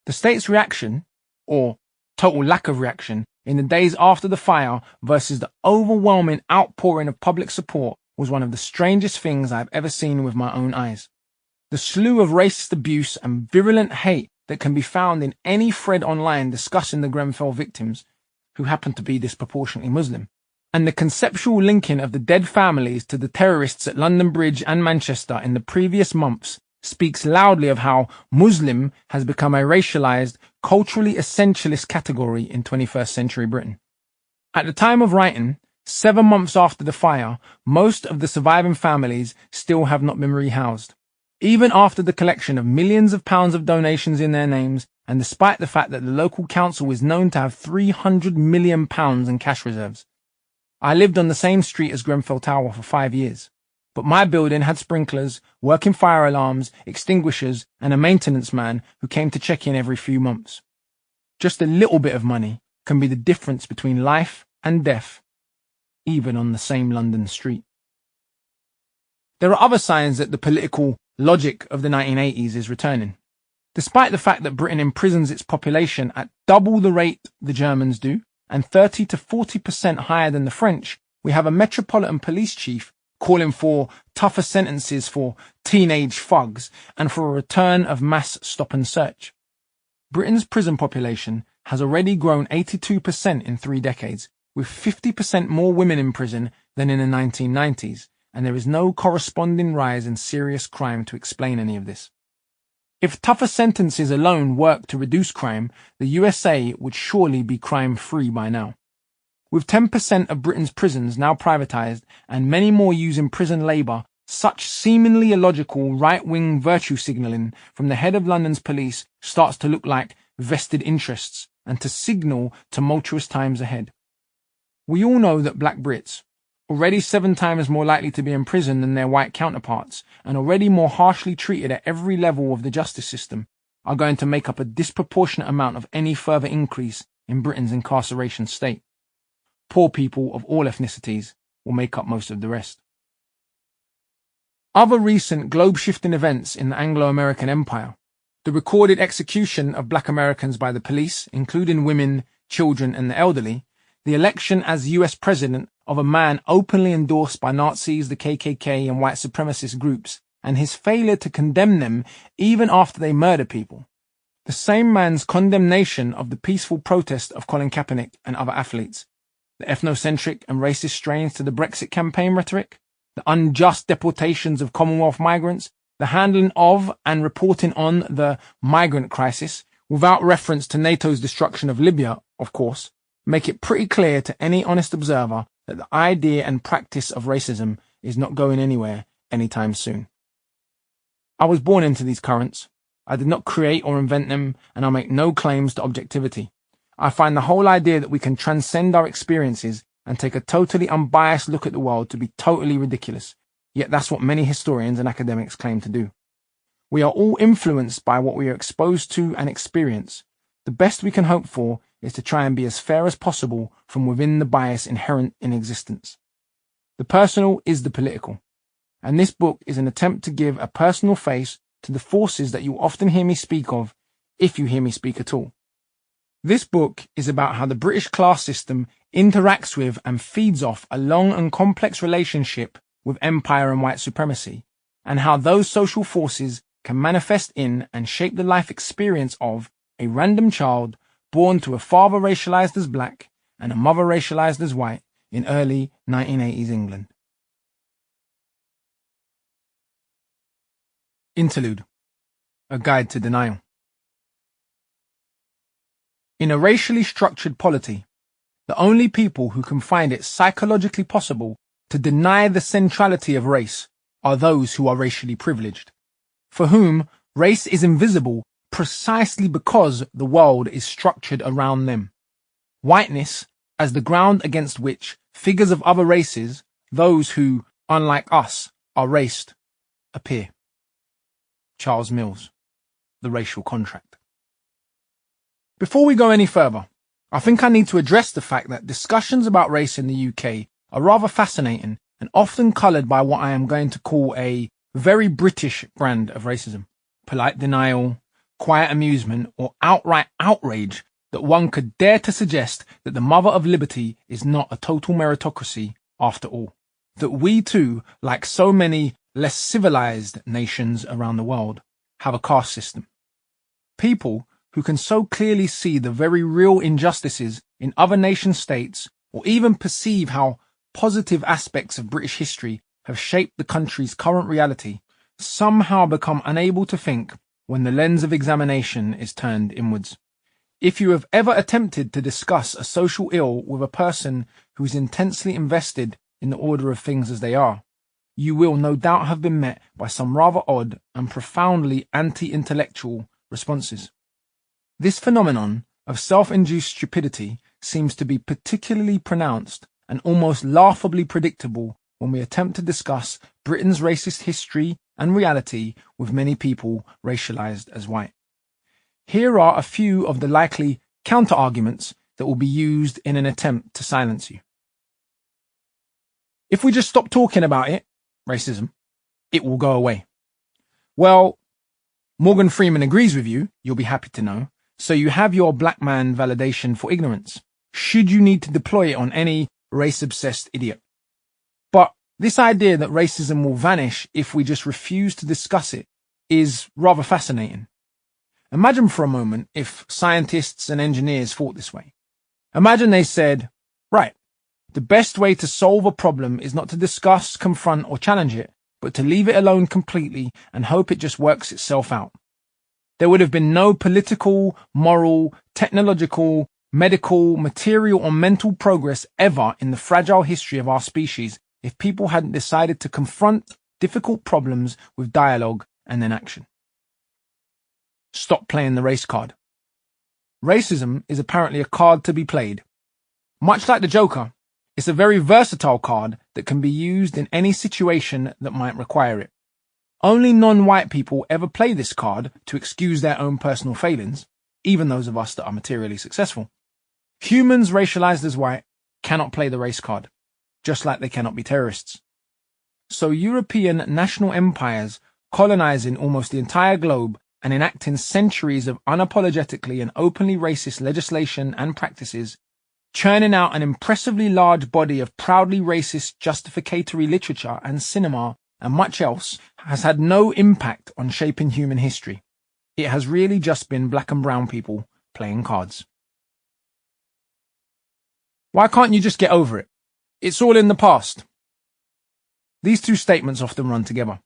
Speaker 2: The state's reaction, or total lack of reaction, in the days after the fire versus the overwhelming outpouring of public support was one of the strangest things I have ever seen with my own eyes. The slew of racist abuse and virulent hate that can be found in any thread online discussing the Grenfell victims, who happen to be disproportionately Muslim, and the conceptual linking of the dead families to the terrorists at London Bridge and Manchester in the previous months speaks loudly of how Muslim has become a racialized, culturally essentialist category in 21st century Britain. At the time of writing, 7 months after the fire, most of the surviving families still have not been rehoused. Even after the collection of millions of pounds of donations in their names, and despite the fact that the local council is known to have £300 million in cash reserves. I lived on the same street as Grenfell Tower for 5 years, but my building had sprinklers, working fire alarms, extinguishers, and a maintenance man who came to check in every few months. Just a little bit of money can be the difference between life and death, even on the same London street. There are other signs that the political logic of the 1980s is returning. Despite the fact that Britain imprisons its population at double the rate the Germans do, and 30 to 40% higher than the French, we have a metropolitan police chief calling for tougher sentences for teenage thugs and for a return of mass stop and search. Britain's prison population has already grown 82% in 3 decades, with 50% more women in prison than in the 1990s, and there is no corresponding rise in serious crime to explain any of this. If tougher sentences alone work to reduce crime, the USA would surely be crime-free by now. With 10% of Britain's prisons now privatised and many more using prison labour, such seemingly illogical right-wing virtue signalling from the head of London's police starts to look like vested interests and to signal tumultuous times ahead. We all know that black Brits, already 7 times more likely to be in prison than their white counterparts, and already more harshly treated at every level of the justice system, are going to make up a disproportionate amount of any further increase in Britain's incarceration state. Poor people of all ethnicities will make up most of the rest. Other recent globe-shifting events in the Anglo-American Empire, the recorded execution of black Americans by the police, including women, children, and the elderly, the election as US president of a man openly endorsed by Nazis, the KKK, and white supremacist groups, and his failure to condemn them even after they murder people. The same man's condemnation of the peaceful protest of Colin Kaepernick and other athletes, the ethnocentric and racist strains to the Brexit campaign rhetoric, the unjust deportations of Commonwealth migrants, the handling of and reporting on the migrant crisis, without reference to NATO's destruction of Libya, of course, make it pretty clear to any honest observer that the idea and practice of racism is not going anywhere anytime soon. I was born into these currents. I did not create or invent them, and I make no claims to objectivity. I find the whole idea that we can transcend our experiences and take a totally unbiased look at the world to be totally ridiculous, yet that's what many historians and academics claim to do. We are all influenced by what we are exposed to and experience. The best we can hope for is to try and be as fair as possible from within the bias inherent in existence. The personal is the political, and this book is an attempt to give a personal face to the forces that you often hear me speak of, if you hear me speak at all. This book is about how the British class system interacts with and feeds off a long and complex relationship with empire and white supremacy, and how those social forces can manifest in and shape the life experience of a random child born to a father racialized as black and a mother racialized as white in early 1980s England. Interlude: A Guide to Denial. In a racially structured polity, the only people who can find it psychologically possible to deny the centrality of race are those who are racially privileged, for whom race is invisible precisely because the world is structured around them. Whiteness as the ground against which figures of other races, those who, unlike us, are raced, appear. Charles Mills, The Racial Contract. Before we go any further, I think I need to address the fact that discussions about race in the UK are rather fascinating and often coloured by what I am going to call a very British brand of racism: polite denial, quiet amusement, or outright outrage that one could dare to suggest that the mother of liberty is not a total meritocracy after all. That we too, like so many less civilized nations around the world, have a caste system. People who can so clearly see the very real injustices in other nation states, or even perceive how positive aspects of British history have shaped the country's current reality, somehow become unable to think when the lens of examination is turned inwards. If you have ever attempted to discuss a social ill with a person who is intensely invested in the order of things as they are, you will no doubt have been met by some rather odd and profoundly anti-intellectual responses. This phenomenon of self-induced stupidity seems to be particularly pronounced and almost laughably predictable when we attempt to discuss Britain's racist history and reality with many people racialized as white. Here are a few of the likely counter-arguments that will be used in an attempt to silence you. If we just stop talking about it, racism, it will go away. Well, Morgan Freeman agrees with you, you'll be happy to know, so you have your black man validation for ignorance, should you need to deploy it on any race-obsessed idiot. But this idea that racism will vanish if we just refuse to discuss it is rather fascinating. Imagine for a moment if scientists and engineers thought this way. Imagine they said, right, the best way to solve a problem is not to discuss, confront, or challenge it, but to leave it alone completely and hope it just works itself out. There would have been no political, moral, technological, medical, material, or mental progress ever in the fragile history of our species if people hadn't decided to confront difficult problems with dialogue and then action. Stop playing the race card. Racism is apparently a card to be played. Much like the Joker, it's a very versatile card that can be used in any situation that might require it. Only non-white people ever play this card to excuse their own personal failings, even those of us that are materially successful. Humans racialized as white cannot play the race card, just like they cannot be terrorists. So European national empires colonizing almost the entire globe and enacting centuries of unapologetically and openly racist legislation and practices, churning out an impressively large body of proudly racist justificatory literature and cinema and much else, has had no impact on shaping human history. It has really just been black and brown people playing cards. Why can't you just get over it? It's all in the past. These two statements often run together.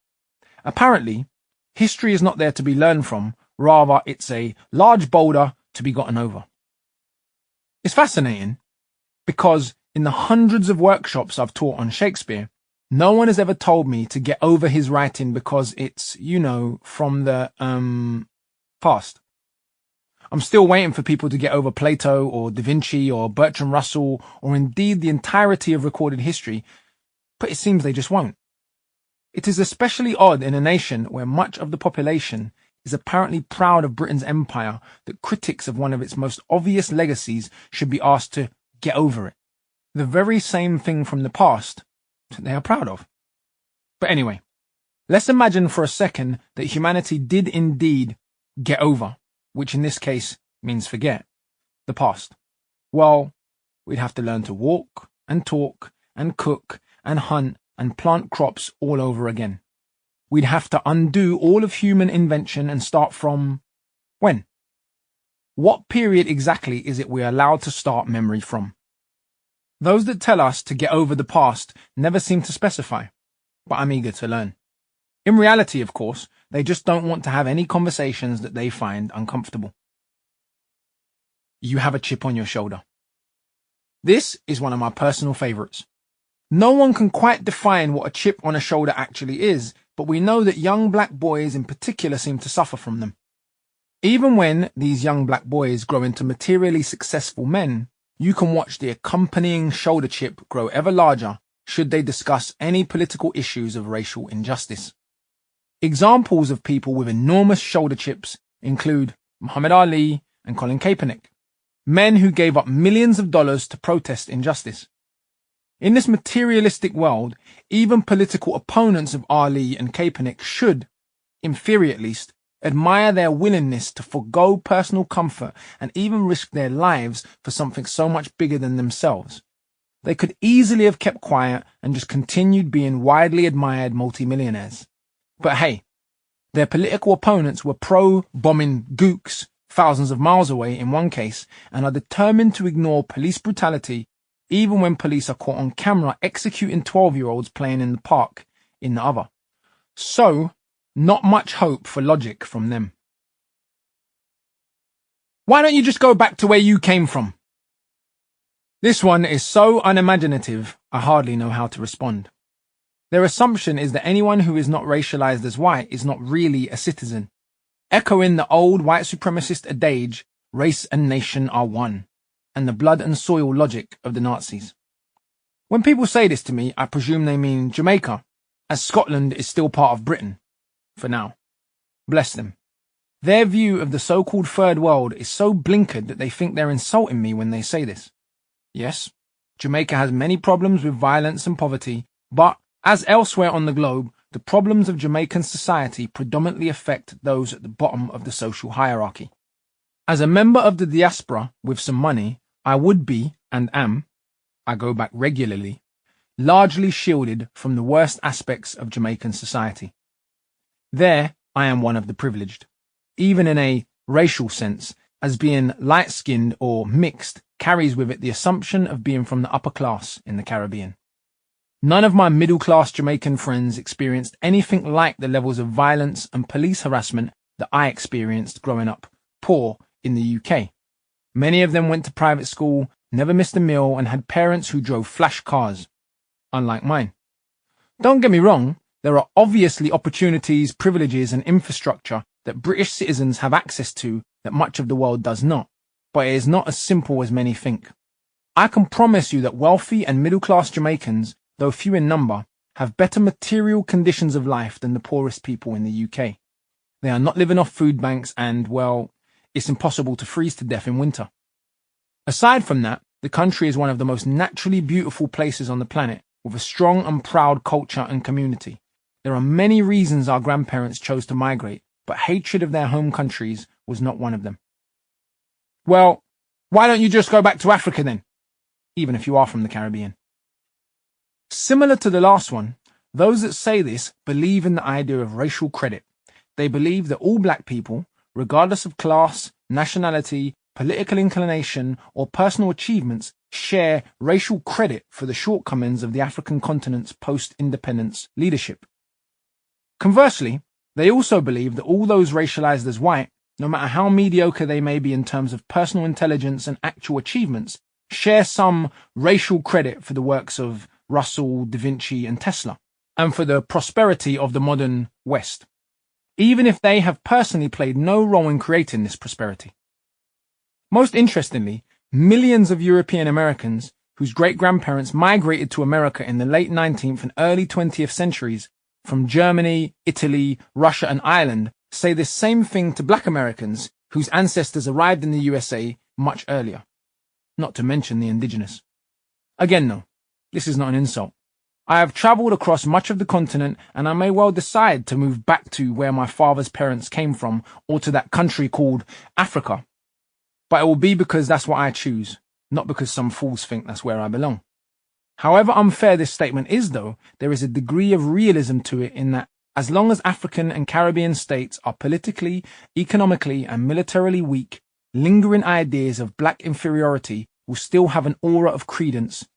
Speaker 2: Apparently, history is not there to be learned from, rather it's a large boulder to be gotten over. It's fascinating because in the hundreds of workshops I've taught on Shakespeare, no one has ever told me to get over his writing because it's, from the, past. I'm still waiting for people to get over Plato or Da Vinci or Bertrand Russell or indeed the entirety of recorded history, but it seems they just won't. It is especially odd in a nation where much of the population is apparently proud of Britain's empire that critics of one of its most obvious legacies should be asked to get over it. The very same thing from the past that they are proud of. But anyway, let's imagine for a second that humanity did indeed get over, which in this case means forget, the past. Well, we'd have to learn to walk and talk and cook and hunt and plant crops all over again. we'd have to undo all of human invention and start from when? What period exactly is it we're allowed to start memory from? Those that tell us to get over the past never seem to specify, but I'm eager to learn. In reality, of course, they just don't want to have any conversations that they find uncomfortable. You have a chip on your shoulder. This is one of my personal favorites. No one can quite define what a chip on a shoulder actually is, but we know that young black boys in particular seem to suffer from them. Even when these young black boys grow into materially successful men, you can watch the accompanying shoulder chip grow ever larger should they discuss any political issues of racial injustice. Examples of people with enormous shoulder chips include Muhammad Ali and Colin Kaepernick, men who gave up millions of dollars to protest injustice. In this materialistic world, even political opponents of Ali and Kaepernick should, in theory at least, admire their willingness to forego personal comfort and even risk their lives for something so much bigger than themselves. They could easily have kept quiet and just continued being widely admired multimillionaires. But hey, their political opponents were pro-bombing gooks thousands of miles away in one case and are determined to ignore police brutality even when police are caught on camera executing 12-year-olds playing in the park in the other. So, not much hope for logic from them. Why don't you just go back to where you came from? This one is so unimaginative, I hardly know how to respond. Their assumption is that anyone who is not racialized as white is not really a citizen, echoing the old white supremacist adage, race and nation are one, and the blood and soil logic of the Nazis. When people say this to me, I presume they mean Jamaica, as Scotland is still part of Britain. For now. Bless them. Their view of the so-called third world is so blinkered that they think they're insulting me when they say this. Yes, Jamaica has many problems with violence and poverty, but, as elsewhere on the globe, the problems of Jamaican society predominantly affect those at the bottom of the social hierarchy. As a member of the diaspora with some money, I would be, and am, I go back regularly, largely shielded from the worst aspects of Jamaican society. There, I am one of the privileged, even in a racial sense, as being light-skinned or mixed carries with it the assumption of being from the upper class in the Caribbean. None of my middle-class Jamaican friends experienced anything like the levels of violence and police harassment that I experienced growing up poor in the UK. Many of them went to private school, never missed a meal, and had parents who drove flash cars, unlike mine. Don't get me wrong, there are obviously opportunities, privileges, and infrastructure that British citizens have access to that much of the world does not, but it is not as simple as many think. I can promise you that wealthy and middle-class Jamaicans, though few in number, have better material conditions of life than the poorest people in the UK. They are not living off food banks and, well, it's impossible to freeze to death in winter. Aside from that, the country is one of the most naturally beautiful places on the planet, with a strong and proud culture and community. There are many reasons our grandparents chose to migrate, but hatred of their home countries was not one of them. Well, why don't you just go back to Africa then? Even if you are from the Caribbean. Similar to the last one, those that say this believe in the idea of racial credit. They believe that all black people, regardless of class, nationality, political inclination, or personal achievements, share racial credit for the shortcomings of the African continent's post-independence leadership. Conversely, they also believe that all those racialized as white, no matter how mediocre they may be in terms of personal intelligence and actual achievements, share some racial credit for the works of Russell, Da Vinci, and Tesla, and for the prosperity of the modern West, even if they have personally played no role in creating this prosperity. Most interestingly, millions of European Americans whose great-grandparents migrated to America in the late 19th and early 20th centuries from Germany, Italy, Russia, and Ireland say the same thing to black Americans whose ancestors arrived in the USA much earlier, not to mention the indigenous. Again, though, this is not an insult. I have traveled across much of the continent, and I may well decide to move back to where my father's parents came from, or to that country called Africa. But it will be because that's what I choose, not because some fools think that's where I belong. However unfair this statement is, though, there is a degree of realism to it in that, As long as African and Caribbean states are politically, economically, and militarily weak, lingering ideas of black inferiority will still have an aura of credence,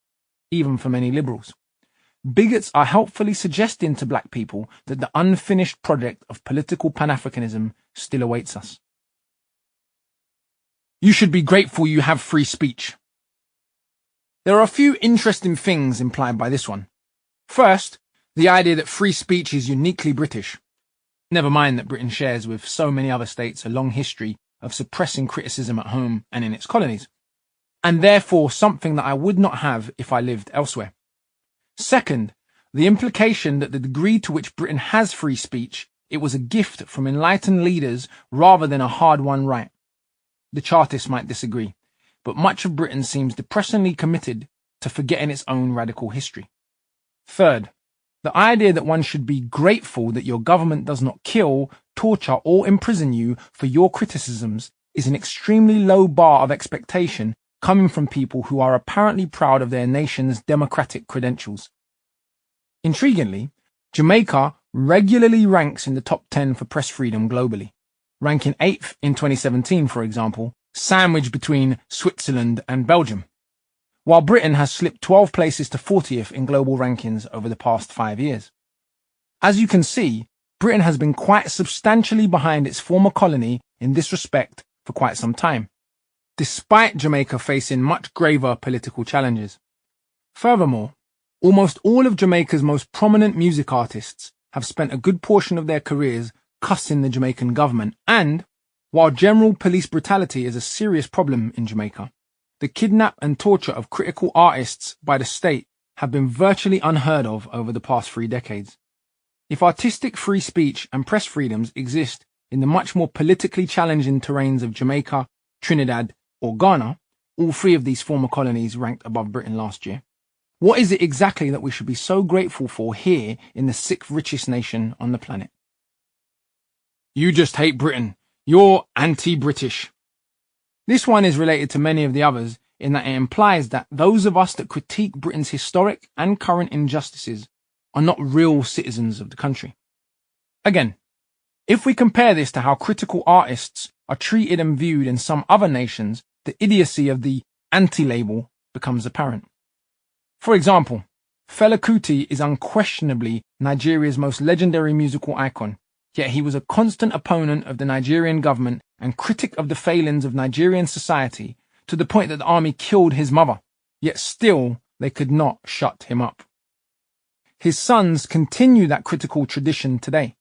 Speaker 2: even for many liberals. Bigots are helpfully suggesting to black people that the unfinished project of political Pan-Africanism still awaits us. You should be grateful you have free speech. There are a few interesting things implied by this one. First, the idea that free speech is uniquely British. Never mind that Britain shares with so many other states a long history of suppressing criticism at home and in its colonies, and therefore something that I would not have if I lived elsewhere. Second, the implication that the degree to which Britain has free speech, it was a gift from enlightened leaders rather than a hard-won right. The Chartists might disagree, but much of Britain seems depressingly committed to forgetting its own radical history. Third, the idea that one should be grateful that your government does not kill, torture, or imprison you for your criticisms is an extremely low bar of expectation coming from people who are apparently proud of their nation's democratic credentials. Intriguingly, Jamaica regularly ranks in the top 10 for press freedom globally, ranking 8th in 2017, for example, sandwiched between Switzerland and Belgium, while Britain has slipped 12 places to 40th in global rankings over the past 5 years. As you can see, Britain has been quite substantially behind its former colony in this respect for quite some time, despite Jamaica facing much graver political challenges. Furthermore, almost all of Jamaica's most prominent music artists have spent a good portion of their careers cussing the Jamaican government, and, while general police brutality is a serious problem in Jamaica, the kidnap and torture of critical artists by the state have been virtually unheard of over the past 3 decades. If artistic free speech and press freedoms exist in the much more politically challenging terrains of Jamaica, Trinidad, or Ghana, all 3 of these former colonies ranked above Britain last year, what is it exactly that we should be so grateful for here in the 6th richest nation on the planet? You just hate Britain. You're anti-British. This one is related to many of the others in that it implies that those of us that critique Britain's historic and current injustices are not real citizens of the country. Again, if we compare this to how critical artists are treated and viewed in some other nations, the idiocy of the anti-label becomes apparent. For example, Fela Kuti is unquestionably Nigeria's most legendary musical icon, yet he was a constant opponent of the Nigerian government and critic of the failings of Nigerian society to the point that the army killed his mother, yet still they could not shut him up. His sons continue that critical tradition today.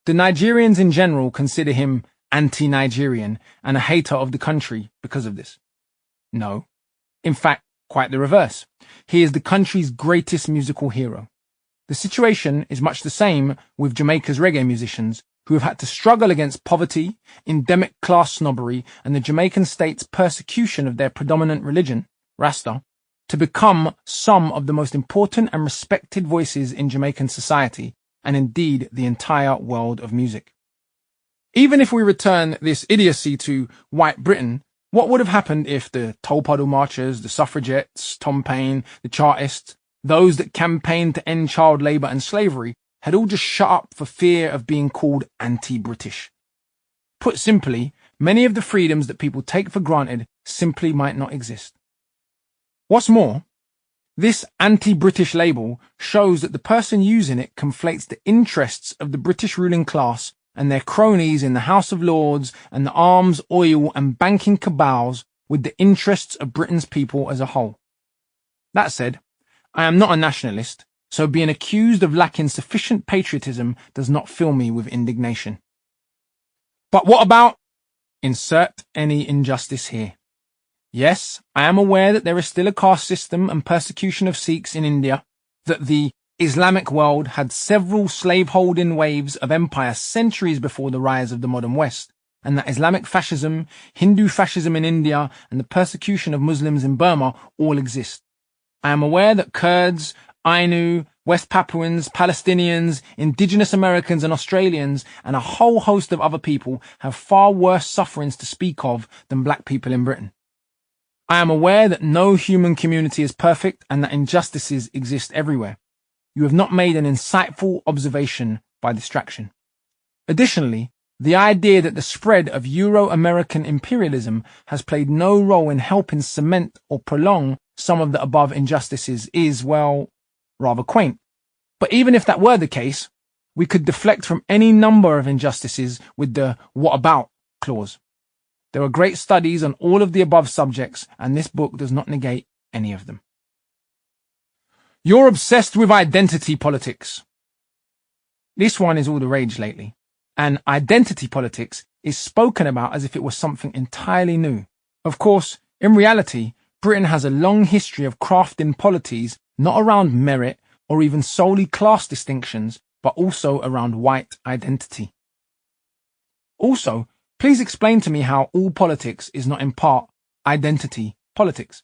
Speaker 2: The Nigerians in general consider him anti-Nigerian and a hater of the country because of this. No, in fact, quite the reverse. He is the country's greatest musical hero. The situation is much the same with Jamaica's reggae musicians, who have had to struggle against poverty, endemic class snobbery, and the Jamaican state's persecution of their predominant religion, Rasta, to become some of the most important and respected voices in Jamaican society, and indeed the entire world of music. Even if we return this idiocy to white Britain, what would have happened if the Tolpuddle Marchers, the suffragettes, Tom Paine, the Chartists, those that campaigned to end child labour and slavery, had all just shut up for fear of being called anti-British? Put simply, many of the freedoms that people take for granted simply might not exist. What's more, this anti-British label shows that the person using it conflates the interests of the British ruling class and their cronies in the House of Lords and the arms, oil and banking cabals with the interests of Britain's people as a whole. That said, I am not a nationalist, so being accused of lacking sufficient patriotism does not fill me with indignation. But what about? Insert any injustice here. Yes, I am aware that there is still a caste system and persecution of Sikhs in India, that the Islamic world had several slave-holding waves of empire centuries before the rise of the modern West, and that Islamic fascism, Hindu fascism in India, and the persecution of Muslims in Burma all exist. I am aware that Kurds, Ainu, West Papuans, Palestinians, indigenous Americans and Australians, and a whole host of other people have far worse sufferings to speak of than black people in Britain. I am aware that no human community is perfect and that injustices exist everywhere. You have not made an insightful observation by distraction. Additionally, the idea that the spread of Euro-American imperialism has played no role in helping cement or prolong some of the above injustices is, well, rather quaint. But even if that were the case, we could deflect from any number of injustices with the "what about" clause. There are great studies on all of the above subjects, and this book does not negate any of them. You're obsessed with identity politics. This one is all the rage lately, and identity politics is spoken about as if it was something entirely new. Of course, in reality, Britain has a long history of crafting polities not around merit or even solely class distinctions, but also around white identity. Also, please explain to me how all politics is not in part identity politics.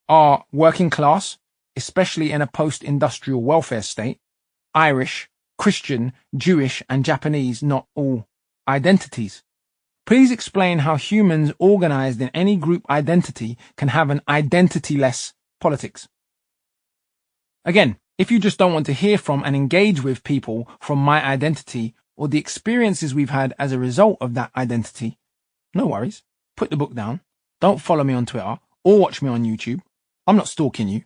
Speaker 2: Are working class, especially in a post-industrial welfare state, Irish, Christian, Jewish, and Japanese not all identities? Please explain how humans organized in any group identity can have an identity-less politics. Again, if you just don't want to hear from and engage with people from my identity or the experiences we've had as a result of that identity, no worries. Put the book down. Don't follow me on Twitter or watch me on YouTube. I'm not stalking you,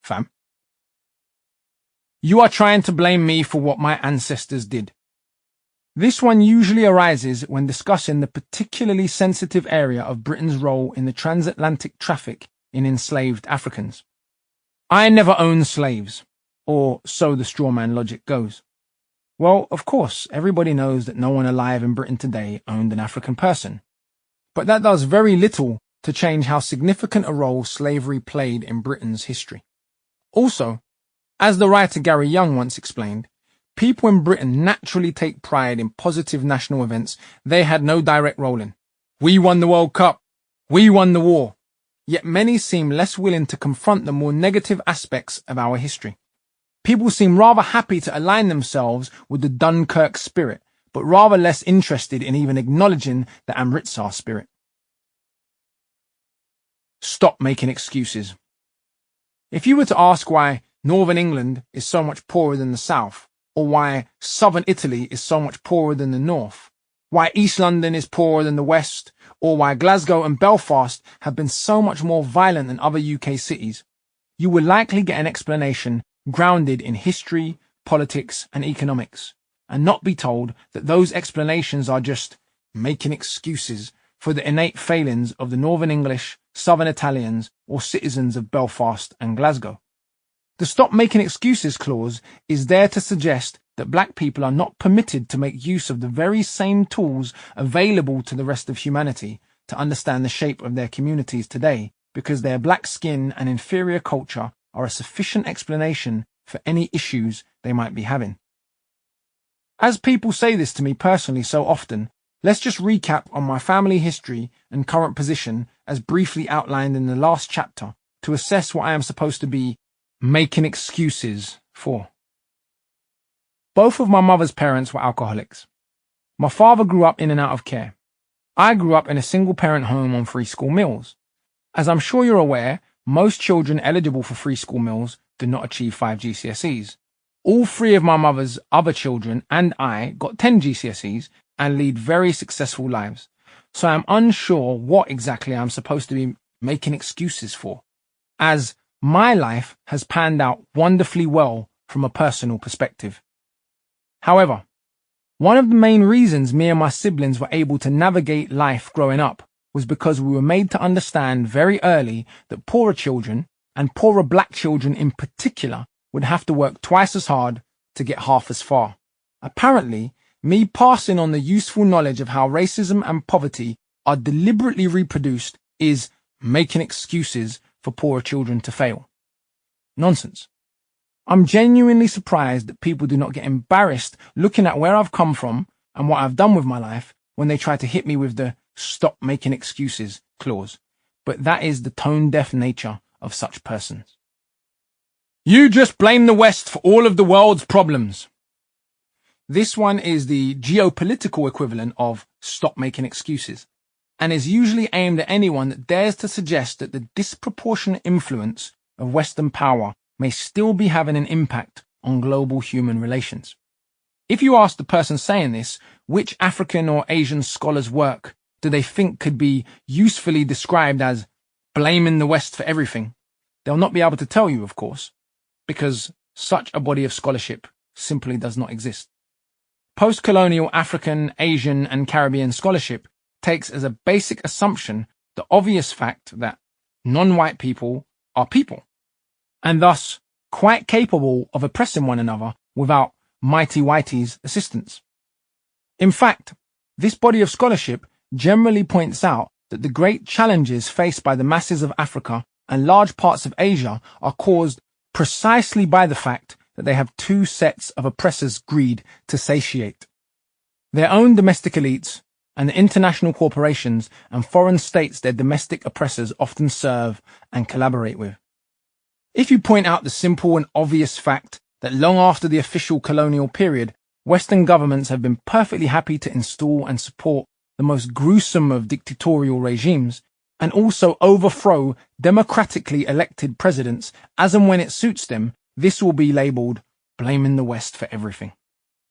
Speaker 2: fam. You are trying to blame me for what my ancestors did. This one usually arises when discussing the particularly sensitive area of Britain's role in the transatlantic traffic in enslaved Africans. I never owned slaves, or so the strawman logic goes. Well, of course, everybody knows that no one alive in Britain today owned an African person. But that does very little to change how significant a role slavery played in Britain's history. Also, as the writer Gary Young once explained, people in Britain naturally take pride in positive national events they had no direct role in. We won the World Cup. We won the war. Yet many seem less willing to confront the more negative aspects of our history. People seem rather happy to align themselves with the Dunkirk spirit, but rather less interested in even acknowledging the Amritsar spirit. Stop making excuses. If you were to ask why Northern England is so much poorer than the South, or why Southern Italy is so much poorer than the North, why East London is poorer than the West, or why Glasgow and Belfast have been so much more violent than other UK cities, you will likely get an explanation grounded in history, politics, and economics, and not be told that those explanations are just making excuses for the innate failings of the Northern English, Southern Italians, or citizens of Belfast and Glasgow. The Stop Making Excuses clause is there to suggest that black people are not permitted to make use of the very same tools available to the rest of humanity to understand the shape of their communities today, because their black skin and inferior culture are a sufficient explanation for any issues they might be having. As people say this to me personally so often, let's just recap on my family history and current position as briefly outlined in the last chapter to assess what I am supposed to be making excuses for. Both of my mother's parents were alcoholics. My father grew up in and out of care. I grew up in a single-parent home on free school meals. As I'm sure you're aware, most children eligible for free school meals do not achieve 5 GCSEs. All 3 of my mother's other children and I got 10 GCSEs and lead very successful lives. So I'm unsure what exactly I'm supposed to be making excuses for, as my life has panned out wonderfully well from a personal perspective. However, one of the main reasons me and my siblings were able to navigate life growing up was because we were made to understand very early that poorer children, and poorer black children in particular, would have to work twice as hard to get half as far. Apparently, me passing on the useful knowledge of how racism and poverty are deliberately reproduced is making excuses for poorer children to fail. Nonsense. I'm genuinely surprised that people do not get embarrassed looking at where I've come from and what I've done with my life when they try to hit me with the "stop making excuses" clause. But that is the tone-deaf nature of such persons. You just blame the West for all of the world's problems. This one is the geopolitical equivalent of "stop making excuses," and is usually aimed at anyone that dares to suggest that the disproportionate influence of Western power may still be having an impact on global human relations. If you ask the person saying this, which African or Asian scholar's work do they think could be usefully described as blaming the West for everything, they'll not be able to tell you, of course, because such a body of scholarship simply does not exist. Post-colonial African, Asian, and Caribbean scholarship takes as a basic assumption the obvious fact that non-white people are people, and thus quite capable of oppressing one another without mighty whitey's assistance. In fact, this body of scholarship generally points out that the great challenges faced by the masses of Africa and large parts of Asia are caused precisely by the fact that they have two sets of oppressors' greed to satiate: their own domestic elites and the international corporations and foreign states their domestic oppressors often serve and collaborate with. If you point out the simple and obvious fact that long after the official colonial period, Western governments have been perfectly happy to install and support the most gruesome of dictatorial regimes, and also overthrow democratically elected presidents as and when it suits them, this will be labelled blaming the West for everything.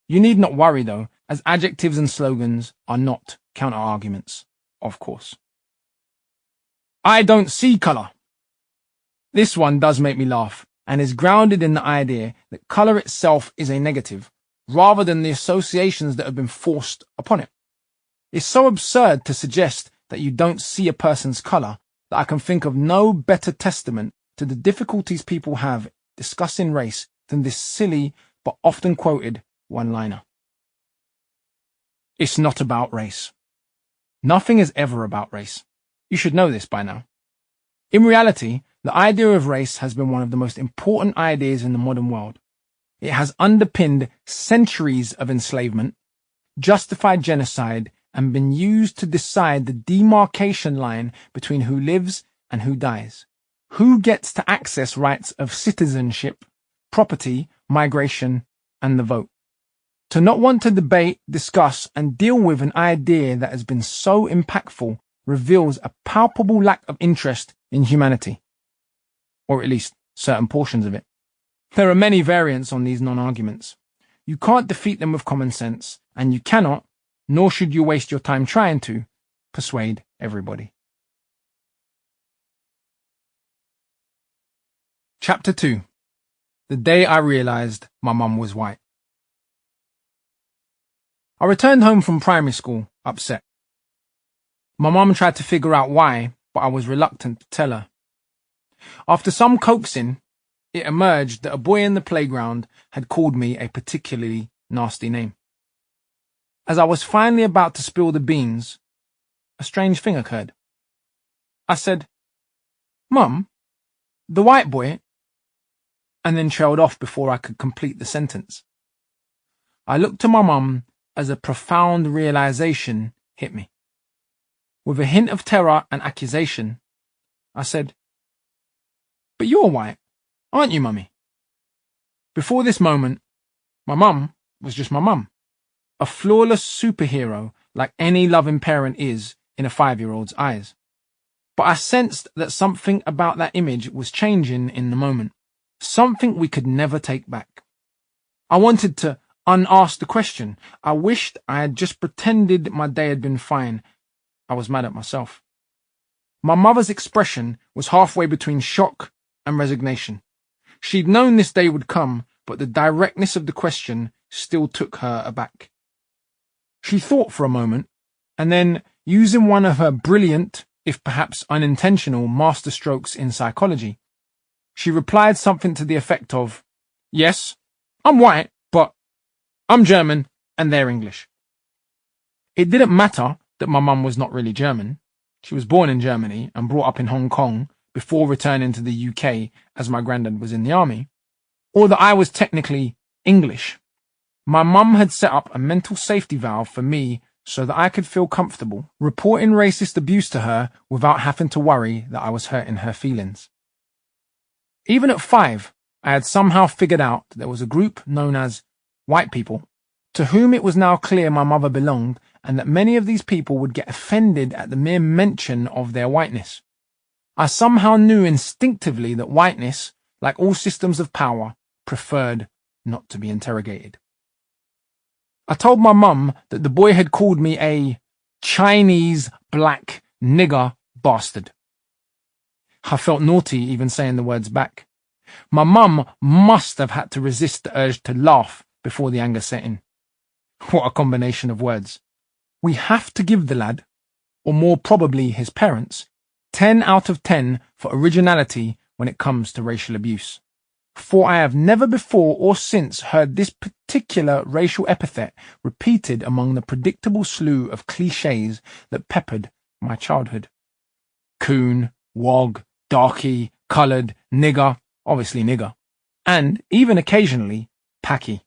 Speaker 2: You need not worry though, as adjectives and slogans are not counter-arguments, of course. I don't see colour. This one does make me laugh, and is grounded in the idea that colour itself is a negative, rather than the associations that have been forced upon it. It's so absurd to suggest that you don't see a person's colour that I can think of no better testament to the difficulties people have discussing race than this silly but often quoted one-liner. It's not about race. Nothing is ever about race. You should know this by now. In reality, the idea of race has been one of the most important ideas in the modern world. It has underpinned centuries of enslavement, justified genocide, and been used to decide the demarcation line between who lives and who dies, who gets to access rights of citizenship, property, migration, and the vote. To not want to debate, discuss, and deal with an idea that has been so impactful reveals a palpable lack of interest in humanity, or at least certain portions of it. There are many variants on these non-arguments. You can't defeat them with common sense, and you cannot, nor should you waste your time trying to, persuade everybody. Chapter 2. The day I realized my mum was white. I returned home from primary school, upset. My mum tried to figure out why, but I was reluctant to tell her. After some coaxing, it emerged that a boy in the playground had called me a particularly nasty name. As I was finally about to spill the beans, a strange thing occurred. I said, "Mum, the white boy," and then trailed off before I could complete the sentence. I looked to my mum as a profound realization hit me. With a hint of terror and accusation, I said, "But you're white, aren't you, Mummy?" Before this moment, my mum was just my mum, a flawless superhero like any loving parent is in a 5-year-old's eyes. But I sensed that something about that image was changing in the moment, something we could never take back. I wanted to unask the question. I wished I had just pretended my day had been fine. I was mad at myself. My mother's expression was halfway between shock and resignation. She'd known this day would come, but the directness of the question still took her aback. She thought for a moment, and then, using one of her brilliant, if perhaps unintentional, masterstrokes in psychology, she replied something to the effect of, "Yes, I'm white, but I'm German and they're English." It didn't matter that my mum was not really German. She was born in Germany and brought up in Hong Kong before returning to the UK as my granddad was in the army, or that I was technically English. My mum had set up a mental safety valve for me so that I could feel comfortable reporting racist abuse to her without having to worry that I was hurting her feelings. Even at 5, I had somehow figured out that there was a group known as white people, to whom it was now clear my mother belonged, and that many of these people would get offended at the mere mention of their whiteness. I somehow knew instinctively that whiteness, like all systems of power, preferred not to be interrogated. I told my mum that the boy had called me a Chinese black nigger bastard. I felt naughty even saying the words back. My mum must have had to resist the urge to laugh before the anger set in. What a combination of words. We have to give the lad, or more probably his parents, 10 out of 10 for originality when it comes to racial abuse. For I have never before or since heard this particular racial epithet repeated among the predictable slew of cliches that peppered my childhood. Coon, wog, darky, coloured, nigger, obviously nigger, and even occasionally packy.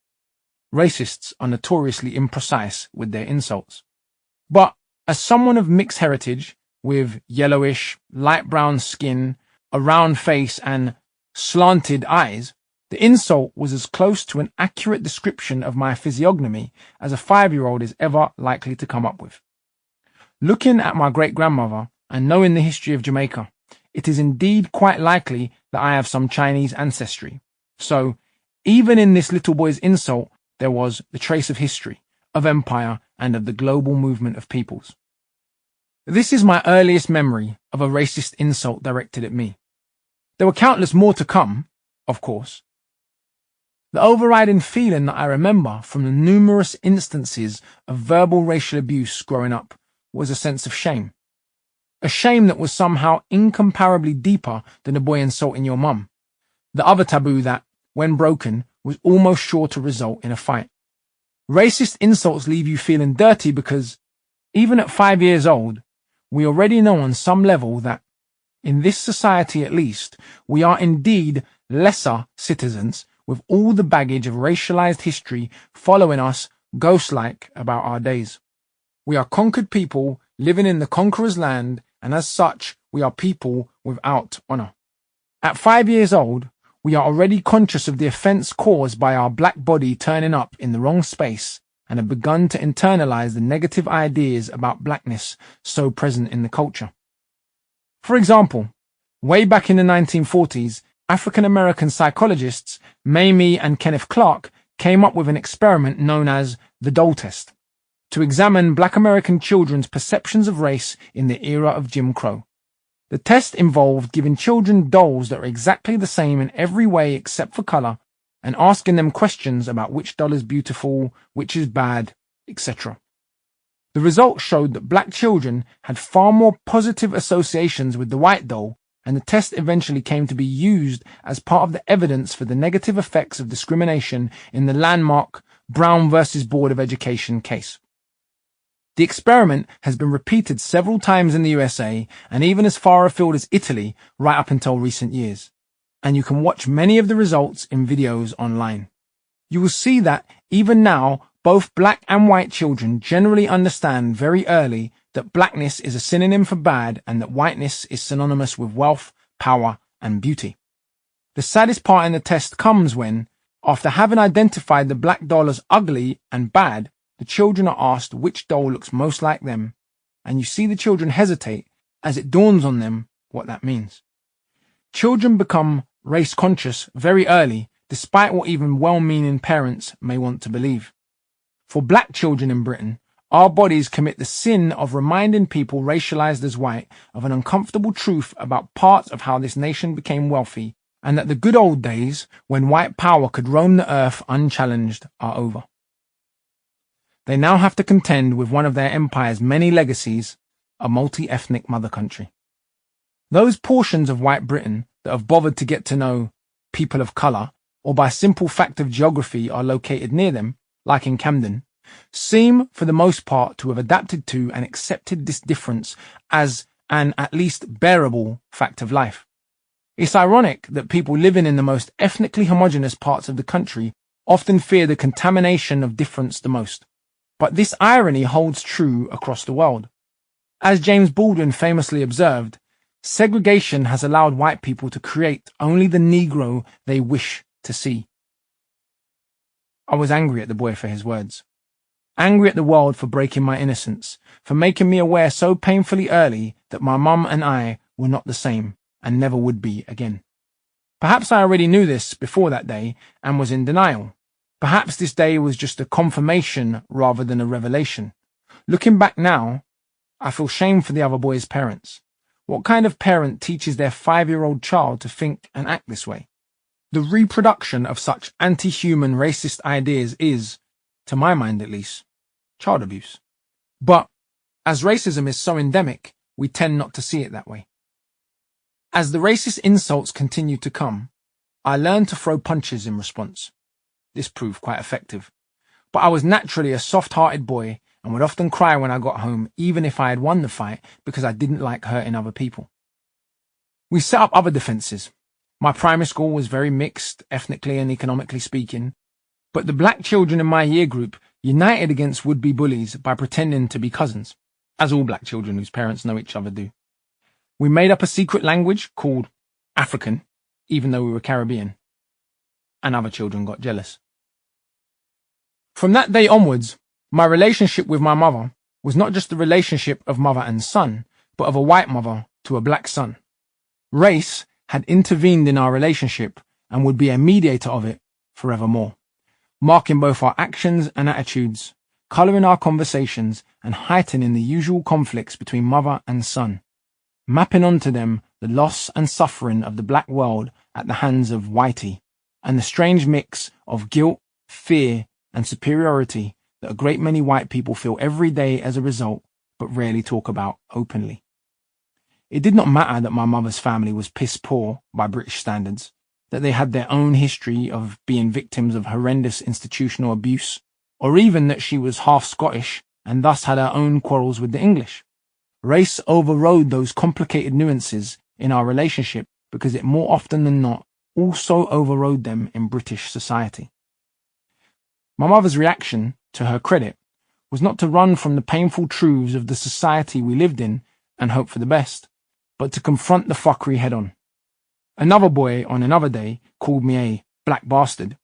Speaker 2: Racists are notoriously imprecise with their insults. But as someone of mixed heritage, with yellowish, light brown skin, a round face and slanted eyes, the insult was as close to an accurate description of my physiognomy as a 5-year-old is ever likely to come up with. Looking at my great-grandmother and knowing the history of Jamaica, it is indeed quite likely that I have some Chinese ancestry. So, even in this little boy's insult, there was the trace of history, of empire, and of the global movement of peoples. This is my earliest memory of a racist insult directed at me. There were countless more to come, of course. The overriding feeling that I remember from the numerous instances of verbal racial abuse growing up was a sense of shame. A shame that was somehow incomparably deeper than the boy insulting your mum. The other taboo that, when broken, was almost sure to result in a fight. Racist insults leave you feeling dirty because, even at 5 years old, we already know on some level that, in this society at least, we are indeed lesser citizens with all the baggage of racialized history following us ghost-like about our days. We are conquered people living in the conqueror's land, and as such, we are people without honor. At 5 years old, we are already conscious of the offense caused by our black body turning up in the wrong space and have begun to internalize the negative ideas about blackness so present in the culture. For example, way back in the 1940s, African-American psychologists Mamie and Kenneth Clark came up with an experiment known as the doll test to examine black American children's perceptions of race in the era of Jim Crow. The test involved giving children dolls that are exactly the same in every way except for color and asking them questions about which doll is beautiful, which is bad, etc. The results showed that black children had far more positive associations with the white doll, and the test eventually came to be used as part of the evidence for the negative effects of discrimination in the landmark Brown versus Board of Education case. The experiment has been repeated several times in the USA and even as far afield as Italy right up until recent years, and you can watch many of the results in videos online. You will see that even now, both black and white children generally understand very early that blackness is a synonym for bad and that whiteness is synonymous with wealth, power, and beauty. The saddest part in the test comes when, after having identified the black doll as ugly and bad, the children are asked which doll looks most like them, and you see the children hesitate as it dawns on them what that means. Children become race conscious very early, despite what even well-meaning parents may want to believe. For black children in Britain, our bodies commit the sin of reminding people racialized as white of an uncomfortable truth about parts of how this nation became wealthy, and that the good old days when white power could roam the earth unchallenged are over. They now have to contend with one of their empire's many legacies, a multi-ethnic mother country. Those portions of white Britain that have bothered to get to know people of colour, or by simple fact of geography are located near them, like in Camden, seem for the most part to have adapted to and accepted this difference as an at least bearable fact of life. It's ironic that people living in the most ethnically homogeneous parts of the country often fear the contamination of difference the most. But this irony holds true across the world. As James Baldwin famously observed, segregation has allowed white people to create only the Negro they wish to see. I was angry at the boy for his words. Angry at the world for breaking my innocence, for making me aware so painfully early that my mum and I were not the same and never would be again. Perhaps I already knew this before that day and was in denial. Perhaps this day was just a confirmation rather than a revelation. Looking back now, I feel shame for the other boy's parents. What kind of parent teaches their 5-year-old child to think and act this way? The reproduction of such anti-human racist ideas is, to my mind at least, child abuse. But as racism is so endemic, we tend not to see it that way. As the racist insults continued to come, I learned to throw punches in response. This proved quite effective. But I was naturally a soft-hearted boy and would often cry when I got home, even if I had won the fight, because I didn't like hurting other people. We set up other defenses. My primary school was very mixed, ethnically and economically speaking, but the black children in my year group united against would-be bullies by pretending to be cousins, as all black children whose parents know each other do. We made up a secret language called African, even though we were Caribbean, and other children got jealous. From that day onwards, my relationship with my mother was not just the relationship of mother and son, but of a white mother to a black son. Race had intervened in our relationship and would be a mediator of it forevermore, marking both our actions and attitudes, colouring our conversations, and heightening the usual conflicts between mother and son, mapping onto them the loss and suffering of the black world at the hands of whitey, and the strange mix of guilt, fear, and superiority that a great many white people feel every day as a result, but rarely talk about openly. It did not matter that my mother's family was piss poor by British standards, that they had their own history of being victims of horrendous institutional abuse, or even that she was half Scottish and thus had her own quarrels with the English. Race overrode those complicated nuances in our relationship because it more often than not also overrode them in British society. My mother's reaction, to her credit, was not to run from the painful truths of the society we lived in and hope for the best, but to confront the fuckery head-on. Another boy on another day called me a black bastard,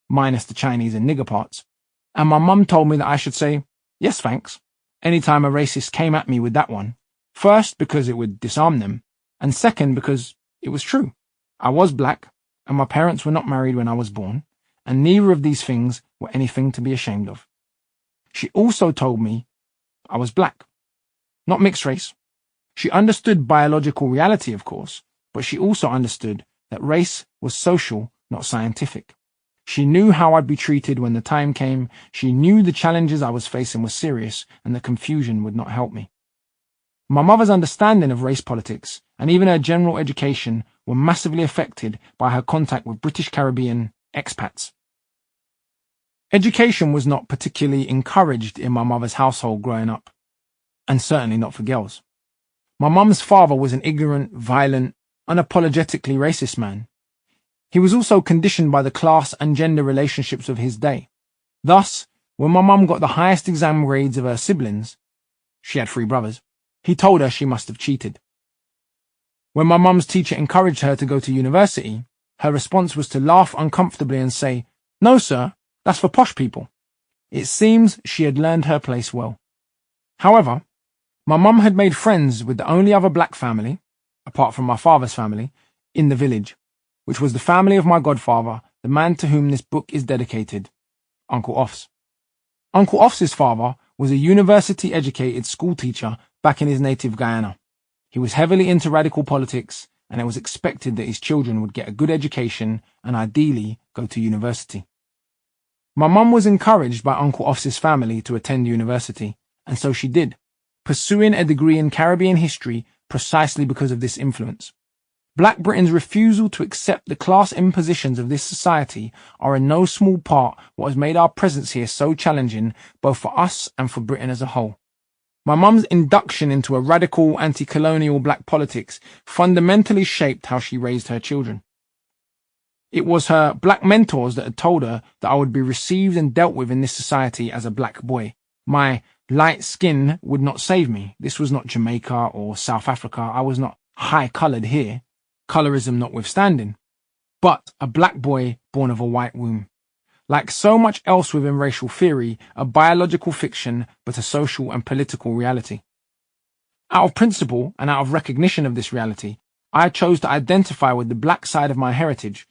Speaker 2: minus the Chinese and nigger parts, and my mum told me that I should say, yes thanks, anytime a racist came at me with that one, first because it would disarm them, and second because it was true. I was black, and my parents were not married when I was born, and neither of these things were anything to be ashamed of. She also told me I was black, not mixed race. She understood biological reality, of course, but she also understood that race was social, not scientific. She knew how I'd be treated when the time came. She knew the challenges I was facing were serious and the confusion would not help me. My mother's understanding of race politics and even her general education were massively affected by her contact with British Caribbean expats. Education was not particularly encouraged in my mother's household growing up, and certainly not for girls. My mum's father was an ignorant, violent, unapologetically racist man. He was also conditioned by the class and gender relationships of his day. Thus, when my mum got the highest exam grades of her siblings, she had 3 brothers, he told her she must have cheated. When my mum's teacher encouraged her to go to university, her response was to laugh uncomfortably and say, "No, sir, that's for posh people." It seems she had learned her place well. However, my mum had made friends with the only other black family, apart from my father's family, in the village, which was the family of my godfather, the man to whom this book is dedicated, Uncle Offs. Uncle Offs' father was a university-educated schoolteacher back in his native Guyana. He was heavily into radical politics, and it was expected that his children would get a good education and ideally go to university. My mum was encouraged by Uncle Offs' family to attend university, and so she did, pursuing a degree in Caribbean history precisely because of this influence. Black Britain's refusal to accept the class impositions of this society are in no small part what has made our presence here so challenging, both for us and for Britain as a whole. My mum's induction into a radical anti-colonial black politics fundamentally shaped how she raised her children. It was her black mentors that had told her that I would be received and dealt with in this society as a black boy. My light skin would not save me. This was not Jamaica or South Africa. I was not high-coloured here, colorism notwithstanding, but a black boy born of a white womb. Like so much else within racial theory, a biological fiction, but a social and political reality. Out of principle and out of recognition of this reality, I chose to identify with the black side of my heritage,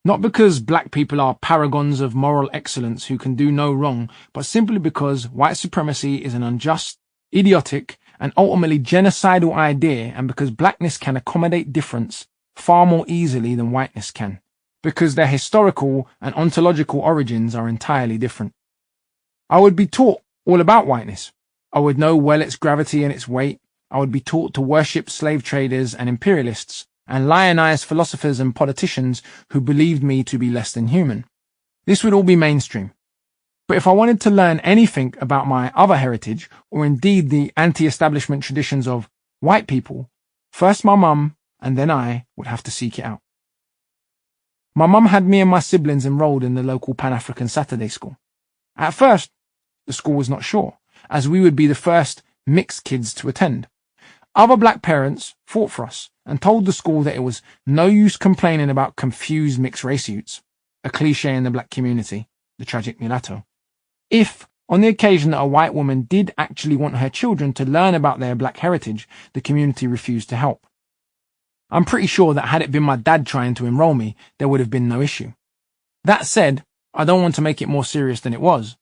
Speaker 2: Not because black people are paragons of moral excellence who can do no wrong, but simply because white supremacy is an unjust, idiotic, and ultimately genocidal idea, and because blackness can accommodate difference far more easily than whiteness can, because their historical and ontological origins are entirely different. I would be taught all about whiteness. I would know well its gravity and its weight. I would be taught to worship slave traders and imperialists, and lionize philosophers and politicians who believed me to be less than human. This would all be mainstream. But if I wanted to learn anything about my other heritage, or indeed the anti-establishment traditions of white people, first my mum and then I would have to seek it out. My mum had me and my siblings enrolled in the local Pan-African Saturday school. At first, the school was not sure, as we would be the first mixed kids to attend. Other black parents fought for us and told the school that it was no use complaining about confused mixed race youths, a cliche in the black community, the tragic mulatto. If, on the occasion that a white woman did actually want her children to learn about their black heritage, the community refused to help. I'm pretty sure that had it been my dad trying to enroll me, there would have been no issue. That said, I don't want to make it more serious than it was.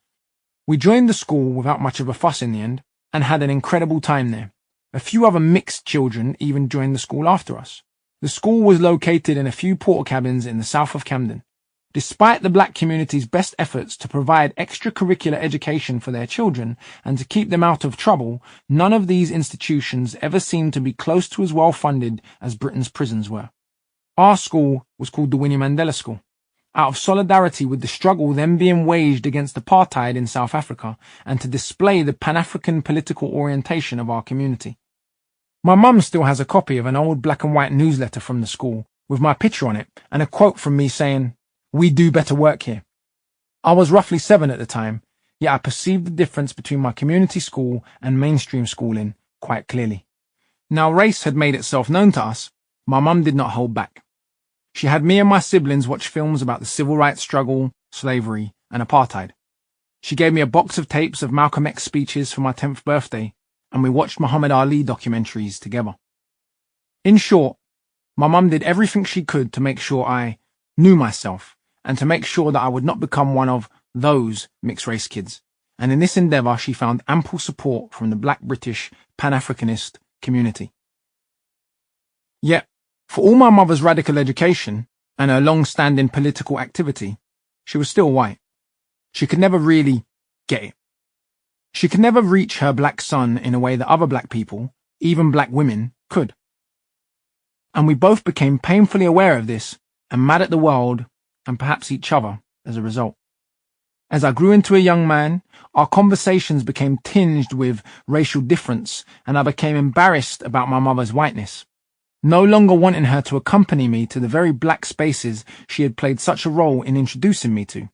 Speaker 2: We joined the school without much of a fuss in the end, and had an incredible time there. A few other mixed children even joined the school after us. The school was located in a few porter cabins in the south of Camden. Despite the black community's best efforts to provide extracurricular education for their children and to keep them out of trouble, none of these institutions ever seemed to be close to as well funded as Britain's prisons were. Our school was called the Winnie Mandela School, out of solidarity with the struggle then being waged against apartheid in South Africa and to display the Pan-African political orientation of our community. My mum still has a copy of an old black and white newsletter from the school with my picture on it and a quote from me saying, "We do better work here." I was roughly 7 at the time, yet I perceived the difference between my community school and mainstream schooling quite clearly. Now race had made itself known to us. My mum did not hold back. She had me and my siblings watch films about the civil rights struggle, slavery, and apartheid. She gave me a box of tapes of Malcolm X speeches for my 10th birthday, and we watched Muhammad Ali documentaries together. In short, my mum did everything she could to make sure I knew myself, and to make sure that I would not become one of those mixed-race kids. And in this endeavour, she found ample support from the black British Pan-Africanist community. Yet, for all my mother's radical education and her long-standing political activity, she was still white. She could never really get it. She could never reach her black son in a way that other black people, even black women, could. And we both became painfully aware of this and mad at the world and perhaps each other as a result. As I grew into a young man, our conversations became tinged with racial difference, and I became embarrassed about my mother's whiteness, no longer wanting her to accompany me to the very black spaces she had played such a role in introducing me to.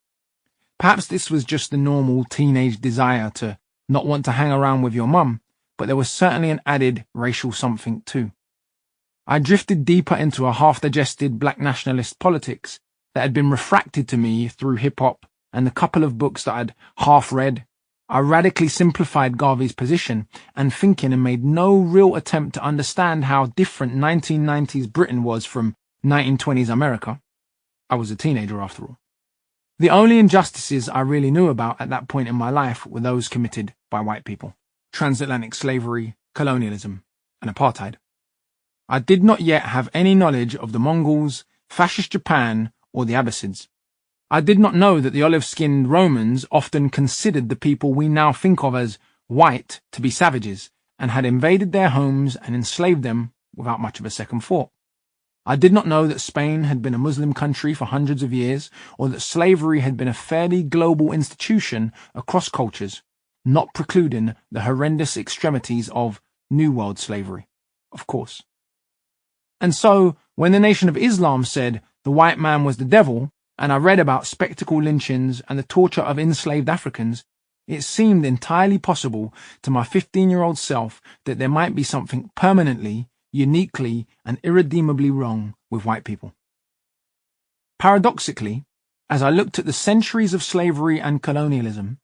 Speaker 2: Perhaps this was just the normal teenage desire to not want to hang around with your mum, but there was certainly an added racial something too. I drifted deeper into a half-digested black nationalist politics that had been refracted to me through hip-hop and the couple of books that I'd half-read. I radically simplified Garvey's position and thinking and made no real attempt to understand how different 1990s Britain was from 1920s America. I was a teenager after all. The only injustices I really knew about at that point in my life were those committed by white people: transatlantic slavery, colonialism, and apartheid. I did not yet have any knowledge of the Mongols, fascist Japan, or the Abbasids. I did not know that the olive-skinned Romans often considered the people we now think of as white to be savages, and had invaded their homes and enslaved them without much of a second thought. I did not know that Spain had been a Muslim country for hundreds of years, or that slavery had been a fairly global institution across cultures, not precluding the horrendous extremities of New World slavery, of course. And so, when the Nation of Islam said the white man was the devil, and I read about spectacle lynchings and the torture of enslaved Africans, it seemed entirely possible to my 15-year-old self that there might be something permanently, uniquely, and irredeemably wrong with white people. Paradoxically, as I looked at the centuries of slavery and colonialism,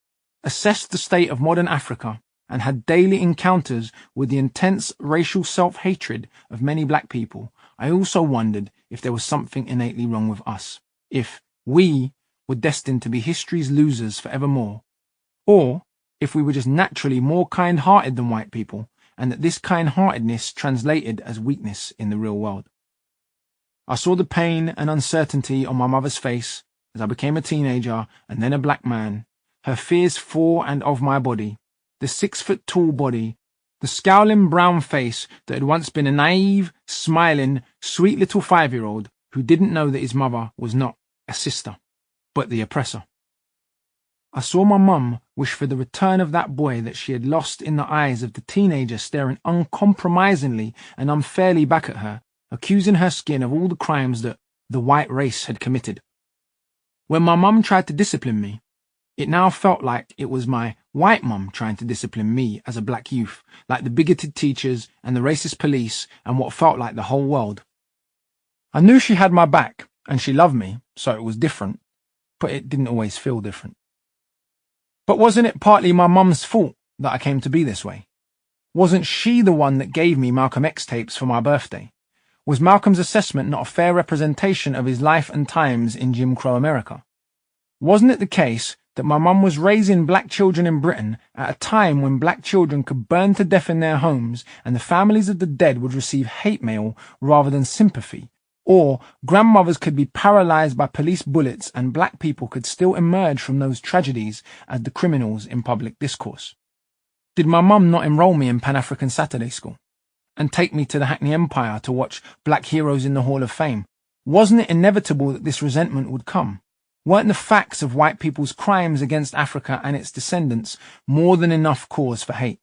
Speaker 2: assessed the state of modern Africa, and had daily encounters with the intense racial self-hatred of many black people, I also wondered if there was something innately wrong with us, if we were destined to be history's losers forevermore, or if we were just naturally more kind-hearted than white people, and that this kind-heartedness translated as weakness in the real world. I saw the pain and uncertainty on my mother's face as I became a teenager and then a black man, her fears for and of my body, the 6-foot-tall body, the scowling brown face that had once been a naive, smiling, sweet little 5-year-old who didn't know that his mother was not a sister, but the oppressor. I saw my mum wish for the return of that boy that she had lost in the eyes of the teenager staring uncompromisingly and unfairly back at her, accusing her skin of all the crimes that the white race had committed. When my mum tried to discipline me, it now felt like it was my white mum trying to discipline me as a black youth, like the bigoted teachers and the racist police and what felt like the whole world. I knew she had my back and she loved me, so it was different, but it didn't always feel different. But wasn't it partly my mum's fault that I came to be this way? Wasn't she the one that gave me Malcolm X tapes for my birthday? Was Malcolm's assessment not a fair representation of his life and times in Jim Crow America? Wasn't it the case that my mum was raising black children in Britain at a time when black children could burn to death in their homes and the families of the dead would receive hate mail rather than sympathy, or grandmothers could be paralyzed by police bullets and black people could still emerge from those tragedies as the criminals in public discourse? Did my mum not enroll me in Pan-African Saturday School and take me to the Hackney Empire to watch black heroes in the Hall of Fame? Wasn't it inevitable that this resentment would come? Weren't the facts of white people's crimes against Africa and its descendants more than enough cause for hate?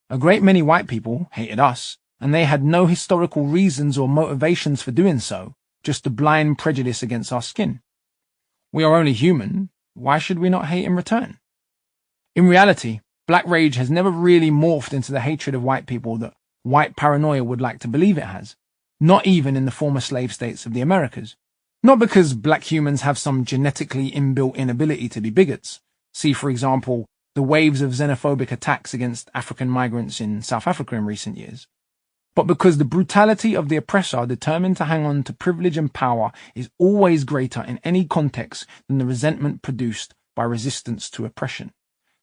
Speaker 2: A great many white people hated us, and they had no historical reasons or motivations for doing so, just a blind prejudice against our skin. We are only human. Why should we not hate in return? In reality, black rage has never really morphed into the hatred of white people that white paranoia would like to believe it has, not even in the former slave states of the Americas. Not because black humans have some genetically inbuilt inability to be bigots. See, for example, the waves of xenophobic attacks against African migrants in South Africa in recent years. But because the brutality of the oppressor determined to hang on to privilege and power is always greater in any context than the resentment produced by resistance to oppression.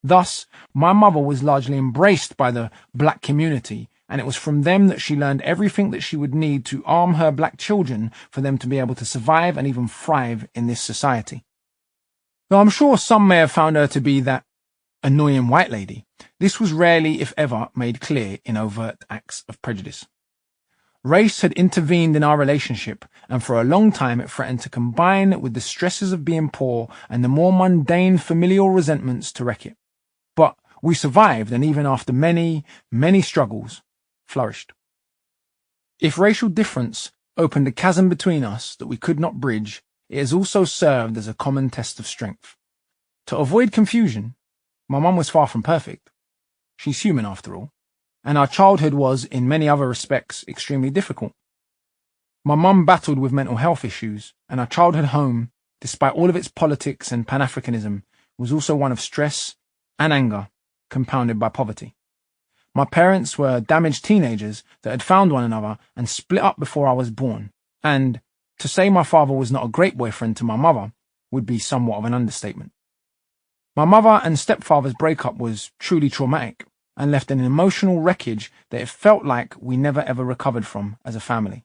Speaker 2: Thus, my mother was largely embraced by the black community, and it was from them that she learned everything that she would need to arm her black children for them to be able to survive and even thrive in this society. Though I'm sure some may have found her to be that annoying white lady, this was rarely, if ever, made clear in overt acts of prejudice. Race had intervened in our relationship, and for a long time it threatened to combine with the stresses of being poor and the more mundane familial resentments to wreck it. But we survived, and even after many, many struggles, flourished. If racial difference opened a chasm between us that we could not bridge, it has also served as a common test of strength. To avoid confusion, my mum was far from perfect. She's human after all, and our childhood was, in many other respects, extremely difficult. My mum battled with mental health issues, and our childhood home, despite all of its politics and Pan-Africanism, was also one of stress and anger, compounded by poverty. My parents were damaged teenagers that had found one another and split up before I was born, and to say my father was not a great boyfriend to my mother would be somewhat of an understatement. My mother and stepfather's breakup was truly traumatic and left an emotional wreckage that it felt like we never ever recovered from as a family.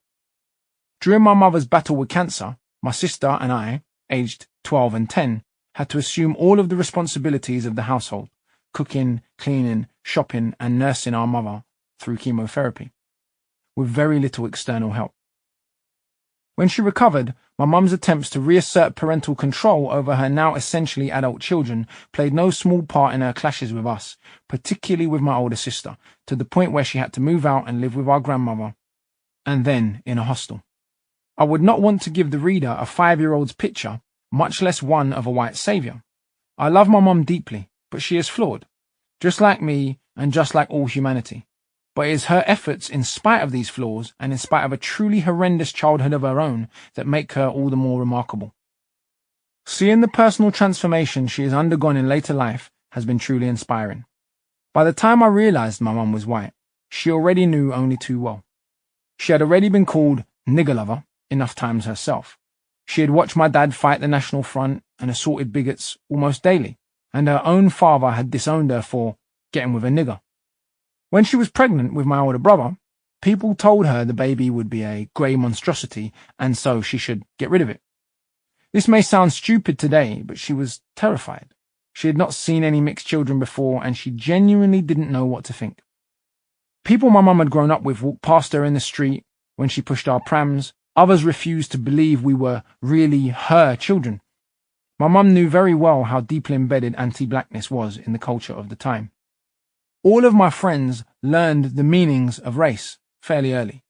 Speaker 2: During my mother's battle with cancer, my sister and I, aged 12 and 10, had to assume all of the responsibilities of the household, cooking, cleaning, shopping, and nursing our mother through chemotherapy, with very little external help. When she recovered, my mum's attempts to reassert parental control over her now essentially adult children played no small part in her clashes with us, particularly with my older sister, to the point where she had to move out and live with our grandmother, and then in a hostel. I would not want to give the reader a 5-year-old's picture, much less one of a white saviour. I love my mum deeply, but she is flawed, just like me and just like all humanity. But it is her efforts in spite of these flaws and in spite of a truly horrendous childhood of her own that make her all the more remarkable. Seeing the personal transformation she has undergone in later life has been truly inspiring. By the time I realised my mum was white, she already knew only too well. She had already been called nigger lover enough times herself. She had watched my dad fight the National Front and assaulted bigots almost daily, and her own father had disowned her for getting with a nigger. When she was pregnant with my older brother, people told her the baby would be a grey monstrosity, and so she should get rid of it. This may sound stupid today, but she was terrified. She had not seen any mixed children before, and she genuinely didn't know what to think. People my mum had grown up with walked past her in the street when she pushed our prams. Others refused to believe we were really her children. My mum knew very well how deeply embedded anti-blackness was in the culture of the time. All of my friends learned the meanings of race fairly early,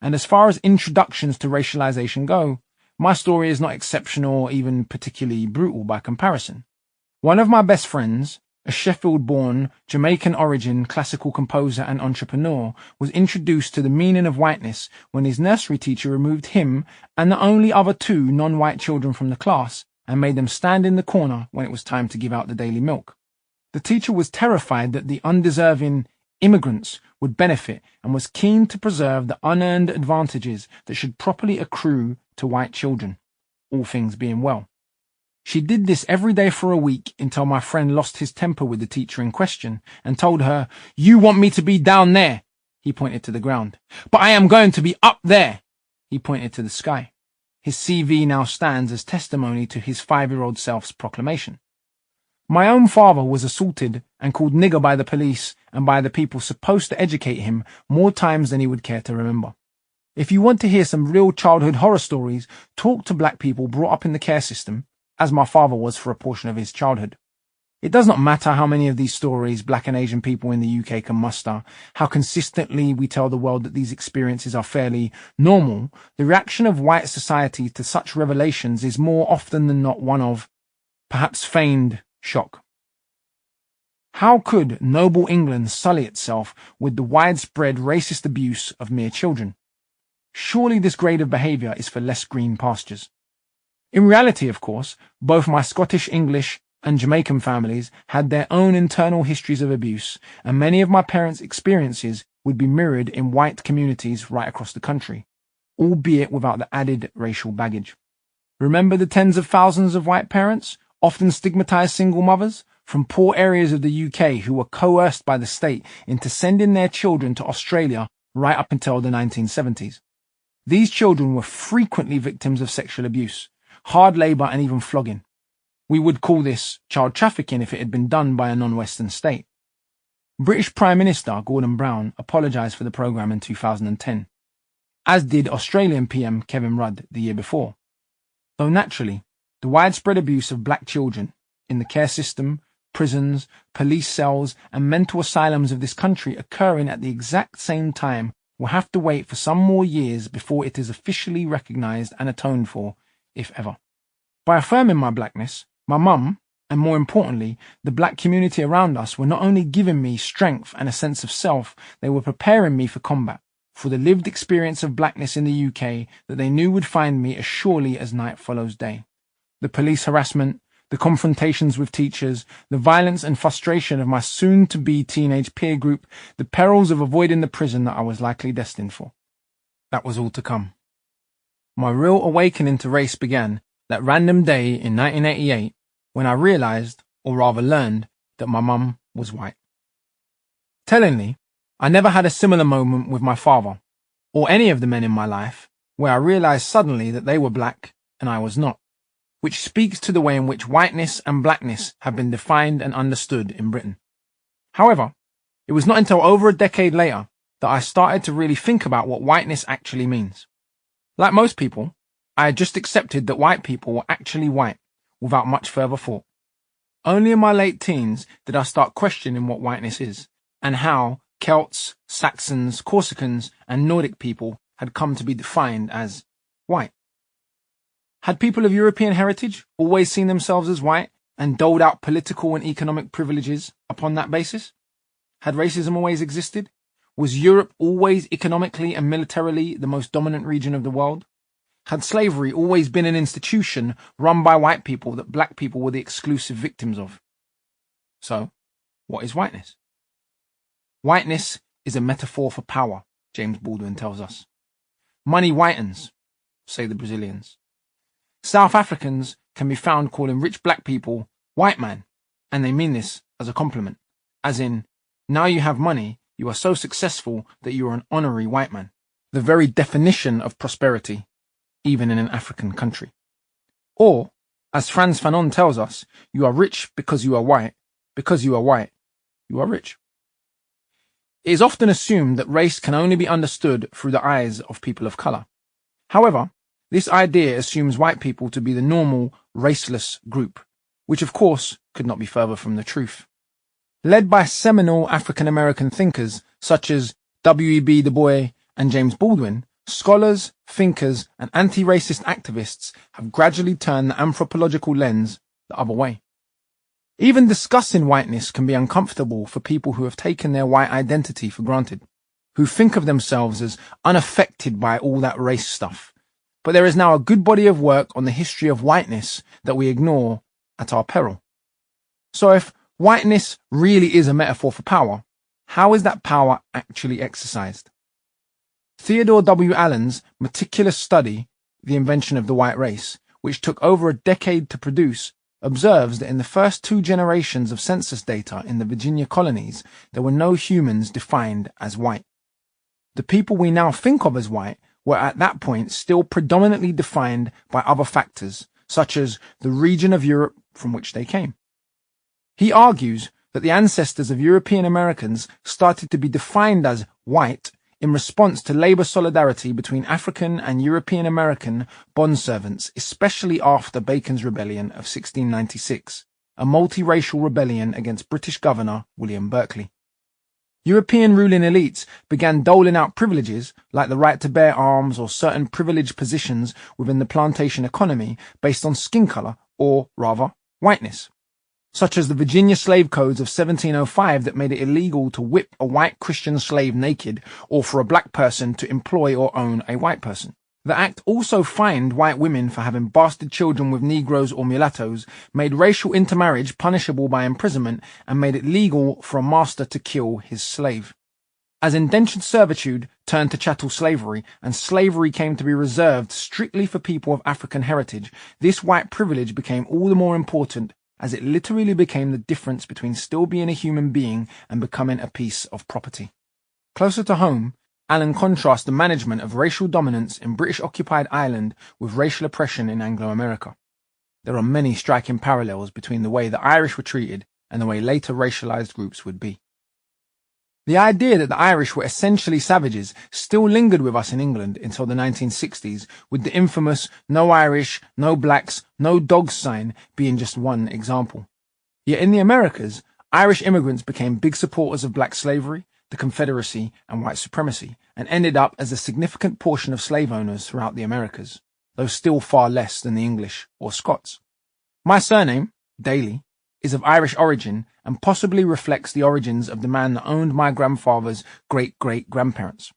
Speaker 2: and as far as introductions to racialization go, my story is not exceptional or even particularly brutal by comparison. One of my best friends, a Sheffield-born, Jamaican-origin classical composer and entrepreneur, was introduced to the meaning of whiteness when his nursery teacher removed him and the only other two non-white children from the class and made them stand in the corner when it was time to give out the daily milk. The teacher was terrified that the undeserving immigrants would benefit and was keen to preserve the unearned advantages that should properly accrue to white children, all things being well. She did this every day for a week until my friend lost his temper with the teacher in question and told her, "You want me to be down there," he pointed to the ground, "but I am going to be up there," he pointed to the sky. His CV now stands as testimony to his 5-year-old self's proclamation. My own father was assaulted and called nigger by the police and by the people supposed to educate him more times than he would care to remember. If you want to hear some real childhood horror stories, talk to black people brought up in the care system, as my father was for a portion of his childhood. It does not matter how many of these stories black and Asian people in the UK can muster, how consistently we tell the world that these experiences are fairly normal, the reaction of white society to such revelations is more often than not one of, perhaps feigned, shock. How could noble England sully itself with the widespread racist abuse of mere children? Surely this grade of behaviour is for less green pastures. In reality, of course, both my Scottish, English, and Jamaican families had their own internal histories of abuse, and many of my parents' experiences would be mirrored in white communities right across the country, albeit without the added racial baggage. Remember the tens of thousands of white parents, often stigmatized single mothers, from poor areas of the UK who were coerced by the state into sending their children to Australia right up until the 1970s. These children were frequently victims of sexual abuse, hard labour and even flogging. We would call this child trafficking if it had been done by a non-Western state. British Prime Minister Gordon Brown apologised for the programme in 2010, as did Australian PM Kevin Rudd the year before. Though naturally, the widespread abuse of black children in the care system, prisons, police cells and mental asylums of this country occurring at the exact same time will have to wait for some more years before it is officially recognised and atoned for, if ever. By affirming my blackness, my mum, and more importantly, the black community around us were not only giving me strength and a sense of self, they were preparing me for combat, for the lived experience of blackness in the UK that they knew would find me as surely as night follows day. The police harassment, the confrontations with teachers, the violence and frustration of my soon-to-be teenage peer group, the perils of avoiding the prison that I was likely destined for. That was all to come. My real awakening to race began that random day in 1988 when I realised, or rather learned, that my mum was white. Tellingly, I never had a similar moment with my father, or any of the men in my life, where I realised suddenly that they were black and I was not, which speaks to the way in which whiteness and blackness have been defined and understood in Britain. However, it was not until over a decade later that I started to really think about what whiteness actually means. Like most people, I had just accepted that white people were actually white, without much further thought. Only in my late teens did I start questioning what whiteness is, and how Celts, Saxons, Corsicans, and Nordic people had come to be defined as white. Had people of European heritage always seen themselves as white and doled out political and economic privileges upon that basis? Had racism always existed? Was Europe always economically and militarily the most dominant region of the world? Had slavery always been an institution run by white people that black people were the exclusive victims of? So, what is whiteness? Whiteness is a metaphor for power, James Baldwin tells us. Money whitens, say the Brazilians. South Africans can be found calling rich black people white man, and they mean this as a compliment, as in, now you have money, you are so successful that you are an honorary white man, the very definition of prosperity, even in an African country. Or, as Frantz Fanon tells us, you are rich because you are white, you are rich. It is often assumed that race can only be understood through the eyes of people of colour. However, this idea assumes white people to be the normal, raceless group, which of course could not be further from the truth. Led by seminal African-American thinkers such as W.E.B. Du Bois and James Baldwin, scholars, thinkers, and anti-racist activists have gradually turned the anthropological lens the other way. Even discussing whiteness can be uncomfortable for people who have taken their white identity for granted, who think of themselves as unaffected by all that race stuff. But there is now a good body of work on the history of whiteness that we ignore at our peril. So if whiteness really is a metaphor for power, how is that power actually exercised? Theodore W. Allen's meticulous study, The Invention of the White Race, which took over a decade to produce, observes that in the first 2 generations of census data in the Virginia colonies, there were no humans defined as white. The people we now think of as white were at that point still predominantly defined by other factors, such as the region of Europe from which they came. He argues that the ancestors of European Americans started to be defined as white in response to labor solidarity between African and European American bondservants, especially after Bacon's Rebellion of 1696, a multiracial rebellion against British Governor William Berkeley. European ruling elites began doling out privileges like the right to bear arms or certain privileged positions within the plantation economy based on skin color, or rather, whiteness, such as the Virginia slave codes of 1705 that made it illegal to whip a white Christian slave naked or for a black person to employ or own a white person. The act also fined white women for having bastard children with Negroes or mulattoes, made racial intermarriage punishable by imprisonment, and made it legal for a master to kill his slave. As indentured servitude turned to chattel slavery, and slavery came to be reserved strictly for people of African heritage, this white privilege became all the more important, as it literally became the difference between still being a human being and becoming a piece of property. Closer to home, Allen contrasts the management of racial dominance in British-occupied Ireland with racial oppression in Anglo-America. There are many striking parallels between the way the Irish were treated and the way later racialized groups would be. The idea that the Irish were essentially savages still lingered with us in England until the 1960s, with the infamous "no Irish, no blacks, no dogs" sign being just one example. Yet in the Americas, Irish immigrants became big supporters of black slavery, the Confederacy, and white supremacy, and ended up as a significant portion of slave owners throughout the Americas, though still far less than the English or Scots. My surname, Daly, is of Irish origin and possibly reflects the origins of the man that owned my grandfather's great-great-grandparents.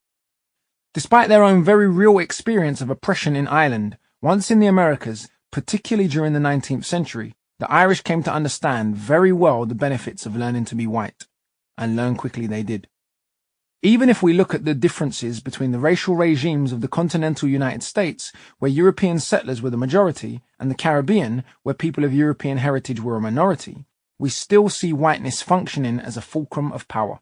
Speaker 2: Despite their own very real experience of oppression in Ireland, once in the Americas, particularly during the 19th century, the Irish came to understand very well the benefits of learning to be white, and learn quickly they did. Even if we look at the differences between the racial regimes of the continental United States, where European settlers were the majority, and the Caribbean, where people of European heritage were a minority, we still see whiteness functioning as a fulcrum of power.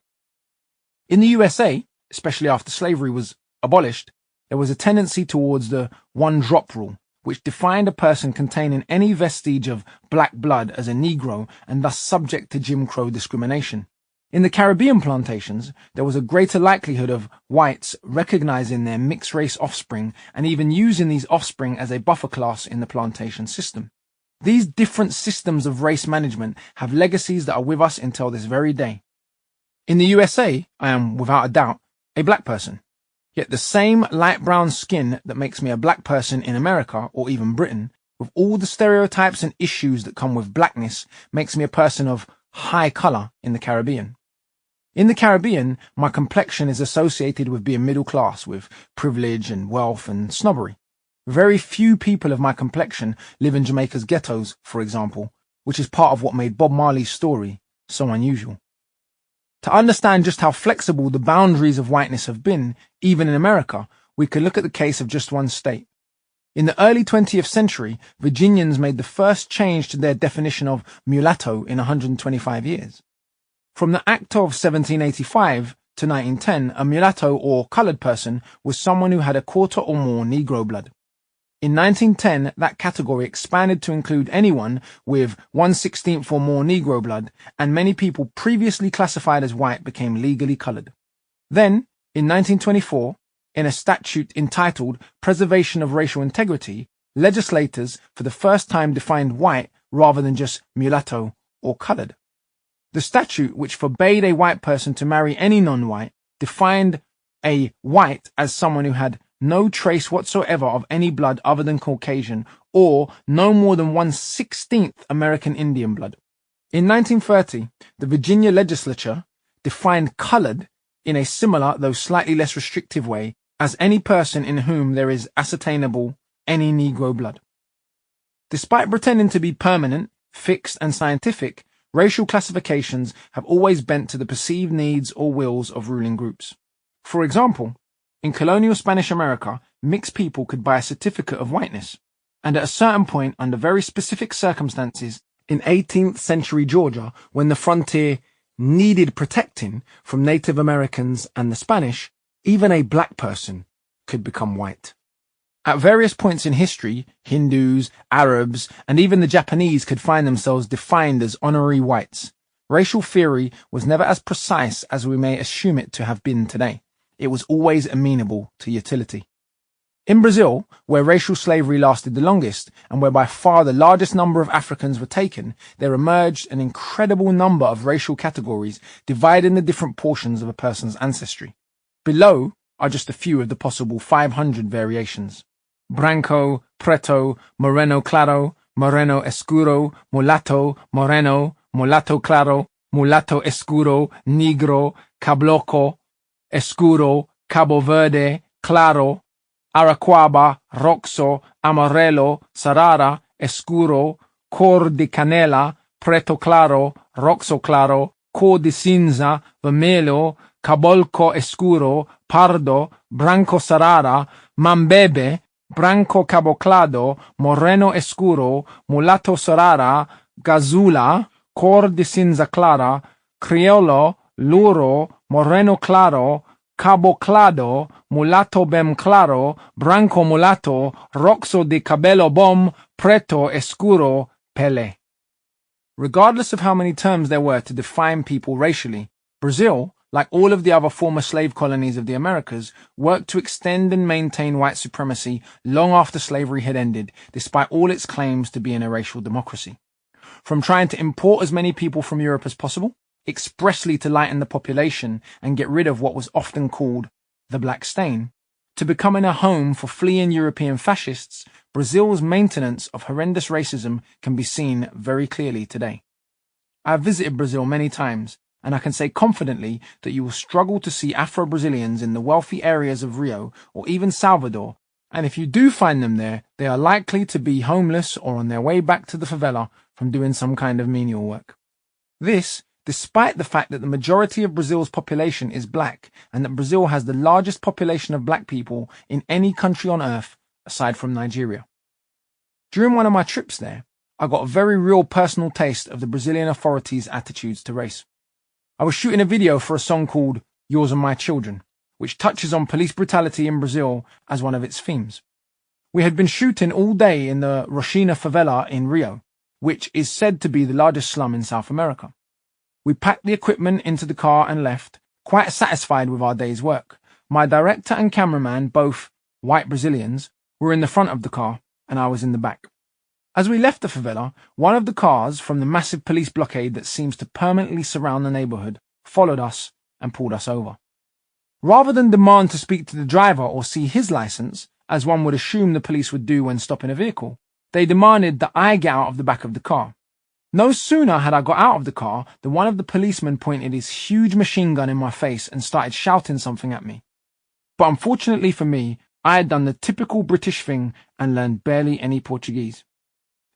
Speaker 2: In the USA, especially after slavery was abolished, there was a tendency towards the one-drop rule, which defined a person containing any vestige of black blood as a Negro and thus subject to Jim Crow discrimination. In the Caribbean plantations, there was a greater likelihood of whites recognizing their mixed-race offspring and even using these offspring as a buffer class in the plantation system. These different systems of race management have legacies that are with us until this very day. In the USA, I am, without a doubt, a black person. Yet the same light brown skin that makes me a black person in America or even Britain, with all the stereotypes and issues that come with blackness, makes me a person of high color in the Caribbean. In the Caribbean, my complexion is associated with being middle class, with privilege and wealth and snobbery. Very few people of my complexion live in Jamaica's ghettos, for example, which is part of what made Bob Marley's story so unusual. To understand just how flexible the boundaries of whiteness have been, even in America, we could look at the case of just one state. In the early 20th century, Virginians made the first change to their definition of mulatto in 125 years. From the Act of 1785 to 1910, a mulatto or colored person was someone who had a quarter or more Negro blood. In 1910, that category expanded to include anyone with 1/16 or more Negro blood, and many people previously classified as white became legally colored. Then, in 1924, in a statute entitled Preservation of Racial Integrity, legislators for the first time defined white rather than just mulatto or colored. The statute, which forbade a white person to marry any non-white, defined a white as someone who had no trace whatsoever of any blood other than Caucasian, or no more than 1/16 American Indian blood. In 1930, the Virginia legislature defined colored in a similar, though slightly less restrictive way, as any person in whom there is ascertainable any Negro blood. Despite pretending to be permanent, fixed, and scientific, racial classifications have always bent to the perceived needs or wills of ruling groups. For example, in colonial Spanish America, mixed people could buy a certificate of whiteness, and at a certain point, under very specific circumstances, in 18th century Georgia, when the frontier needed protecting from Native Americans and the Spanish, even a black person could become white. At various points in history, Hindus, Arabs, and even the Japanese could find themselves defined as honorary whites. Racial theory was never as precise as we may assume it to have been today. It was always amenable to utility. In Brazil, where racial slavery lasted the longest, and where by far the largest number of Africans were taken, there emerged an incredible number of racial categories dividing the different portions of a person's ancestry. Below are just a few of the possible 500 variations. Branco, Preto, Moreno Claro, Moreno Escuro, Mulatto, Moreno, Mulatto Claro, Mulatto Escuro, Negro, Cabloco, Escuro, Cabo Verde, Claro, Araquaba, Roxo, Amarelo, Sarara, Escuro, Cor de Canela, Preto Claro, Roxo Claro, Cor de Cinza, Vermelho, Cabolco Escuro, Pardo, Branco Sarara, Mambebe, Branco Caboclado, Moreno Escuro, Mulatto Sarara, Gazula, Cor de Cinza Clara, Criollo, Luro, Moreno Claro, Caboclado, Mulatto Bem Claro, Branco Mulatto, Roxo de Cabello Bom, Preto Escuro, Pele. Regardless of how many terms there were to define people racially, Brazil, like all of the other former slave colonies of the Americas, worked to extend and maintain white supremacy long after slavery had ended, despite all its claims to being a racial democracy. From trying to import as many people from Europe as possible, expressly to lighten the population and get rid of what was often called the black stain, to becoming a home for fleeing European fascists, Brazil's maintenance of horrendous racism can be seen very clearly today. I have visited Brazil many times, and I can say confidently that you will struggle to see Afro-Brazilians in the wealthy areas of Rio or even Salvador, and if you do find them there, they are likely to be homeless or on their way back to the favela from doing some kind of menial work. This, despite the fact that the majority of Brazil's population is black, and that Brazil has the largest population of black people in any country on earth, aside from Nigeria. During one of my trips there, I got a very real personal taste of the Brazilian authorities' attitudes to race. I was shooting a video for a song called Yours and My Children, which touches on police brutality in Brazil as one of its themes. We had been shooting all day in the Roxina favela in Rio, which is said to be the largest slum in South America. We packed the equipment into the car and left, quite satisfied with our day's work. My director and cameraman, both white Brazilians, were in the front of the car, and I was in the back. As we left the favela, one of the cars from the massive police blockade that seems to permanently surround the neighborhood followed us and pulled us over. Rather than demand to speak to the driver or see his license, as one would assume the police would do when stopping a vehicle, they demanded that I get out of the back of the car. No sooner had I got out of the car than one of the policemen pointed his huge machine gun in my face and started shouting something at me. But unfortunately for me, I had done the typical British thing and learned barely any Portuguese.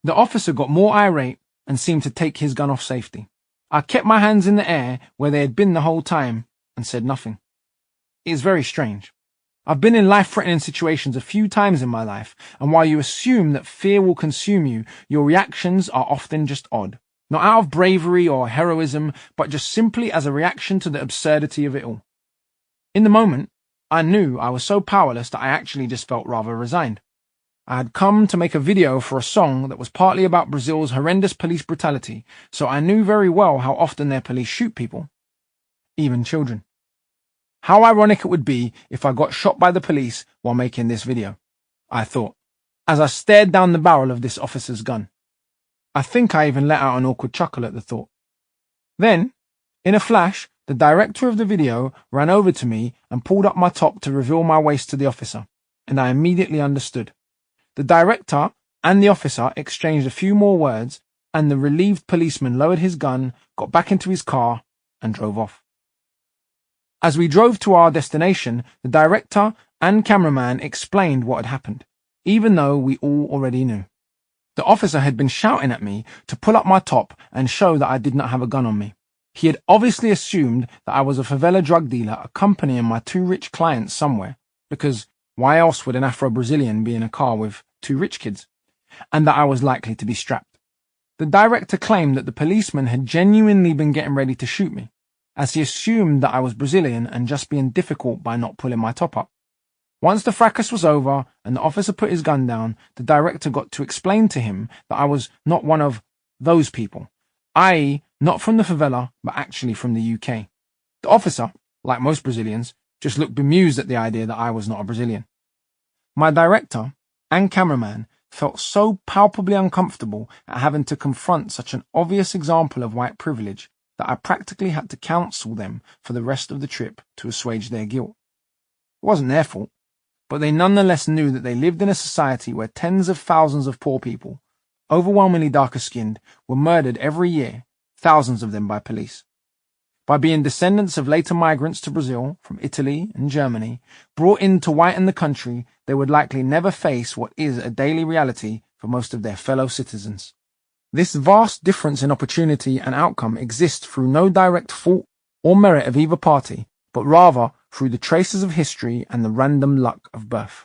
Speaker 2: The officer got more irate and seemed to take his gun off safety. I kept my hands in the air where they had been the whole time and said nothing. It is very strange. I've been in life-threatening situations a few times in my life, and while you assume that fear will consume you, your reactions are often just odd. Not out of bravery or heroism, but just simply as a reaction to the absurdity of it all. In the moment, I knew I was so powerless that I actually just felt rather resigned. I had come to make a video for a song that was partly about Brazil's horrendous police brutality, so I knew very well how often their police shoot people, even children. How ironic it would be if I got shot by the police while making this video, I thought, as I stared down the barrel of this officer's gun. I think I even let out an awkward chuckle at the thought. Then, in a flash, the director of the video ran over to me and pulled up my top to reveal my waist to the officer, and I immediately understood. The director and the officer exchanged a few more words, and the relieved policeman lowered his gun, got back into his car, and drove off. As we drove to our destination, the director and cameraman explained what had happened, even though we all already knew. The officer had been shouting at me to pull up my top and show that I did not have a gun on me. He had obviously assumed that I was a favela drug dealer accompanying my two rich clients somewhere, because why else would an Afro-Brazilian be in a car with two rich kids? And that I was likely to be strapped. The director claimed that the policeman had genuinely been getting ready to shoot me, as he assumed that I was Brazilian and just being difficult by not pulling my top up. Once the fracas was over and the officer put his gun down, the director got to explain to him that I was not one of those people, i.e. not from the favela, but actually from the UK. The officer, like most Brazilians, just looked bemused at the idea that I was not a Brazilian. My director and cameraman felt so palpably uncomfortable at having to confront such an obvious example of white privilege that I practically had to counsel them for the rest of the trip to assuage their guilt. It wasn't their fault, but they nonetheless knew that they lived in a society where tens of thousands of poor people, overwhelmingly darker-skinned, were murdered every year, thousands of them by police. By being descendants of later migrants to Brazil from Italy and Germany, brought in to whiten the country, they would likely never face what is a daily reality for most of their fellow citizens. This vast difference in opportunity and outcome exists through no direct fault or merit of either party, but rather through the traces of history and the random luck of birth.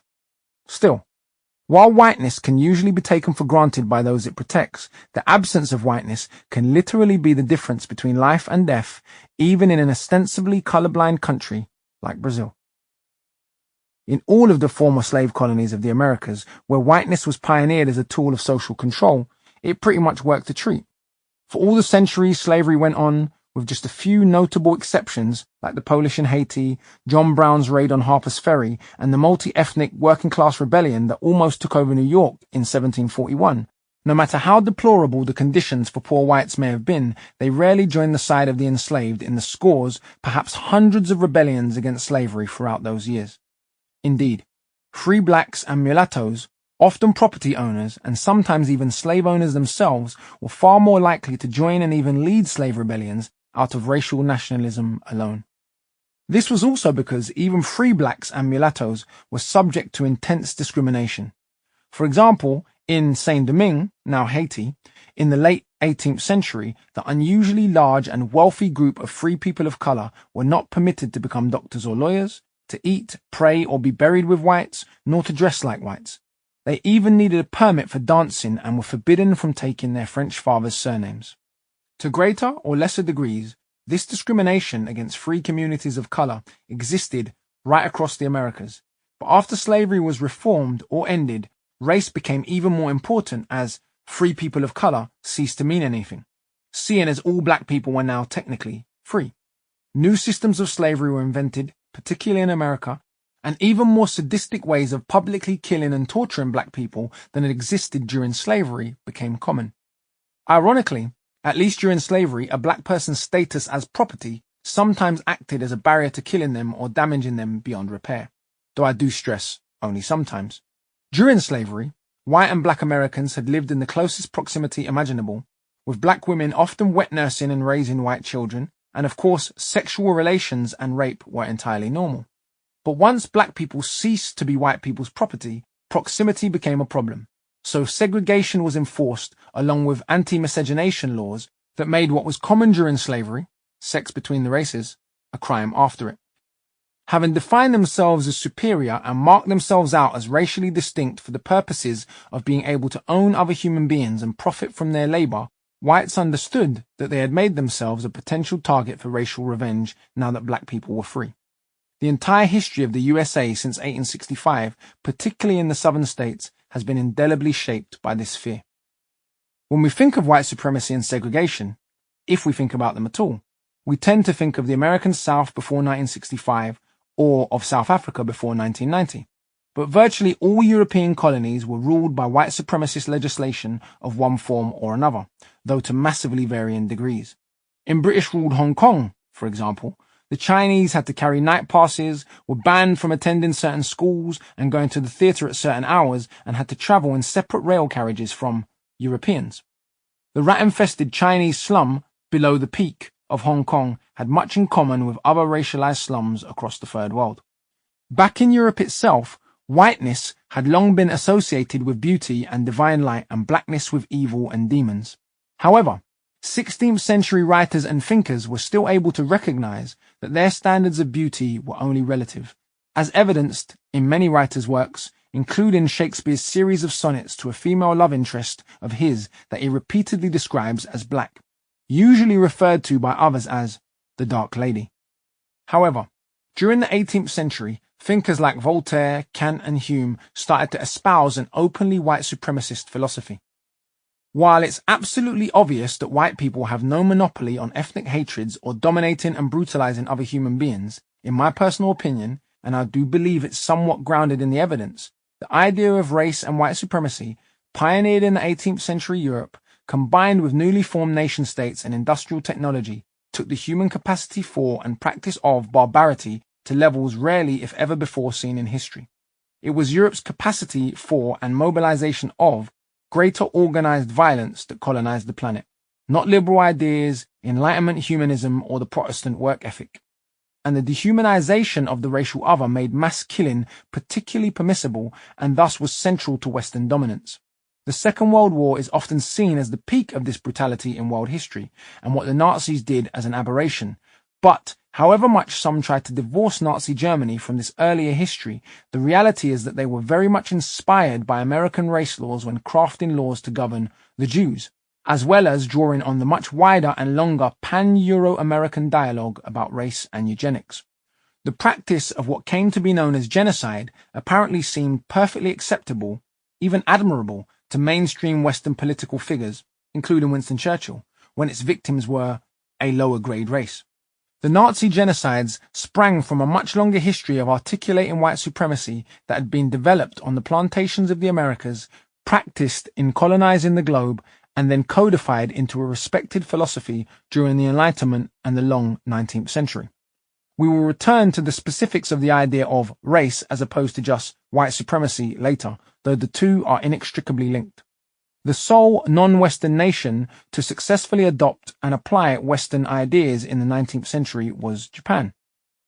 Speaker 2: Still, while whiteness can usually be taken for granted by those it protects, the absence of whiteness can literally be the difference between life and death, even in an ostensibly colorblind country like Brazil. In all of the former slave colonies of the Americas, where whiteness was pioneered as a tool of social control, it pretty much worked a treat. For all the centuries slavery went on, with just a few notable exceptions like the Polish in Haiti, John Brown's raid on Harper's Ferry, and the multi-ethnic working-class rebellion that almost took over New York in 1741. No matter how deplorable the conditions for poor whites may have been, they rarely joined the side of the enslaved in the scores, perhaps hundreds of rebellions against slavery throughout those years. Indeed, free blacks and mulattoes, often property owners and sometimes even slave owners themselves, were far more likely to join and even lead slave rebellions out of racial nationalism alone. This was also because even free blacks and mulattoes were subject to intense discrimination. For example, in Saint-Domingue, now Haiti, in the late 18th century, the unusually large and wealthy group of free people of color were not permitted to become doctors or lawyers, to eat, pray, or be buried with whites, nor to dress like whites. They even needed a permit for dancing and were forbidden from taking their French fathers' surnames. To greater or lesser degrees, this discrimination against free communities of color existed right across the Americas. But after slavery was reformed or ended, race became even more important as free people of color ceased to mean anything, seeing as all black people were now technically free. New systems of slavery were invented, particularly in America, and even more sadistic ways of publicly killing and torturing black people than had existed during slavery became common. Ironically, at least during slavery, a black person's status as property sometimes acted as a barrier to killing them or damaging them beyond repair, though I do stress only sometimes. During slavery, white and black Americans had lived in the closest proximity imaginable, with black women often wet nursing and raising white children, and of course sexual relations and rape were entirely normal. But once black people ceased to be white people's property, proximity became a problem. So segregation was enforced along with anti-miscegenation laws that made what was common during slavery, sex between the races, a crime after it. Having defined themselves as superior and marked themselves out as racially distinct for the purposes of being able to own other human beings and profit from their labor, whites understood that they had made themselves a potential target for racial revenge now that black people were free. The entire history of the USA since 1865, particularly in the southern states, has been indelibly shaped by this fear. When we think of white supremacy and segregation, if we think about them at all, we tend to think of the American South before 1965 or of South Africa before 1990. But virtually all European colonies were ruled by white supremacist legislation of one form or another, though to massively varying degrees. In British-ruled Hong Kong, for example, the Chinese had to carry night passes, were banned from attending certain schools and going to the theatre at certain hours, and had to travel in separate rail carriages from Europeans. The rat-infested Chinese slum below the peak of Hong Kong had much in common with other racialized slums across the Third World. Back in Europe itself, whiteness had long been associated with beauty and divine light and blackness with evil and demons. However, 16th century writers and thinkers were still able to recognize that their standards of beauty were only relative, as evidenced in many writers' works, including Shakespeare's series of sonnets to a female love interest of his that he repeatedly describes as black, usually referred to by others as the Dark Lady. However, during the 18th century, thinkers like Voltaire, Kant, and Hume started to espouse an openly white supremacist philosophy. While it's absolutely obvious that white people have no monopoly on ethnic hatreds or dominating and brutalizing other human beings, in my personal opinion, and I do believe it's somewhat grounded in the evidence, the idea of race and white supremacy, pioneered in the 18th century Europe, combined with newly formed nation-states and industrial technology, took the human capacity for and practice of barbarity to levels rarely if ever before seen in history. It was Europe's capacity for and mobilization of greater organized violence that colonized the planet, not liberal ideas, Enlightenment humanism, or the Protestant work ethic. And the dehumanization of the racial other made mass killing particularly permissible and thus was central to Western dominance. The Second World War is often seen as the peak of this brutality in world history, and what the Nazis did as an aberration. But, however much some tried to divorce Nazi Germany from this earlier history, the reality is that they were very much inspired by American race laws when crafting laws to govern the Jews, as well as drawing on the much wider and longer pan-Euro-American dialogue about race and eugenics. The practice of what came to be known as genocide apparently seemed perfectly acceptable, even admirable, to mainstream Western political figures, including Winston Churchill, when its victims were a lower-grade race. The Nazi genocides sprang from a much longer history of articulating white supremacy that had been developed on the plantations of the Americas, practiced in colonizing the globe, and then codified into a respected philosophy during the Enlightenment and the long 19th century. We will return to the specifics of the idea of race as opposed to just white supremacy later, though the two are inextricably linked. The sole non-Western nation to successfully adopt and apply Western ideas in the 19th century was Japan.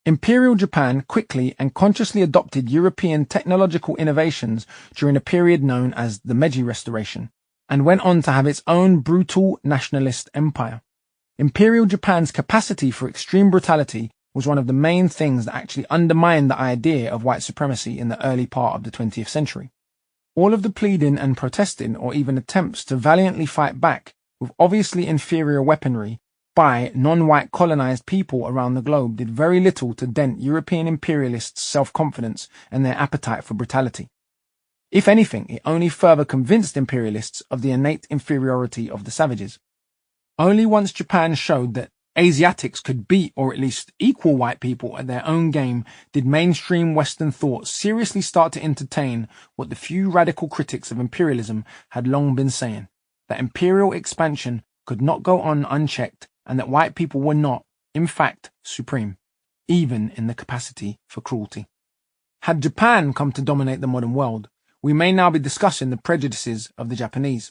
Speaker 2: Imperial Japan quickly and consciously adopted European technological innovations during a period known as the Meiji Restoration, and went on to have its own brutal nationalist empire. Imperial Japan's capacity for extreme brutality was one of the main things that actually undermined the idea of white supremacy in the early part of the 20th century. All of the pleading and protesting, or even attempts to valiantly fight back with obviously inferior weaponry by non-white colonized people around the globe did very little to dent European imperialists' self-confidence and their appetite for brutality. If anything, it only further convinced imperialists of the innate inferiority of the savages. Only once Japan showed that Asiatics could beat or at least equal white people at their own game did mainstream Western thought seriously start to entertain what the few radical critics of imperialism had long been saying, that imperial expansion could not go on unchecked and that white people were not, in fact, supreme, even in the capacity for cruelty. Had Japan come to dominate the modern world, we may now be discussing the prejudices of the Japanese.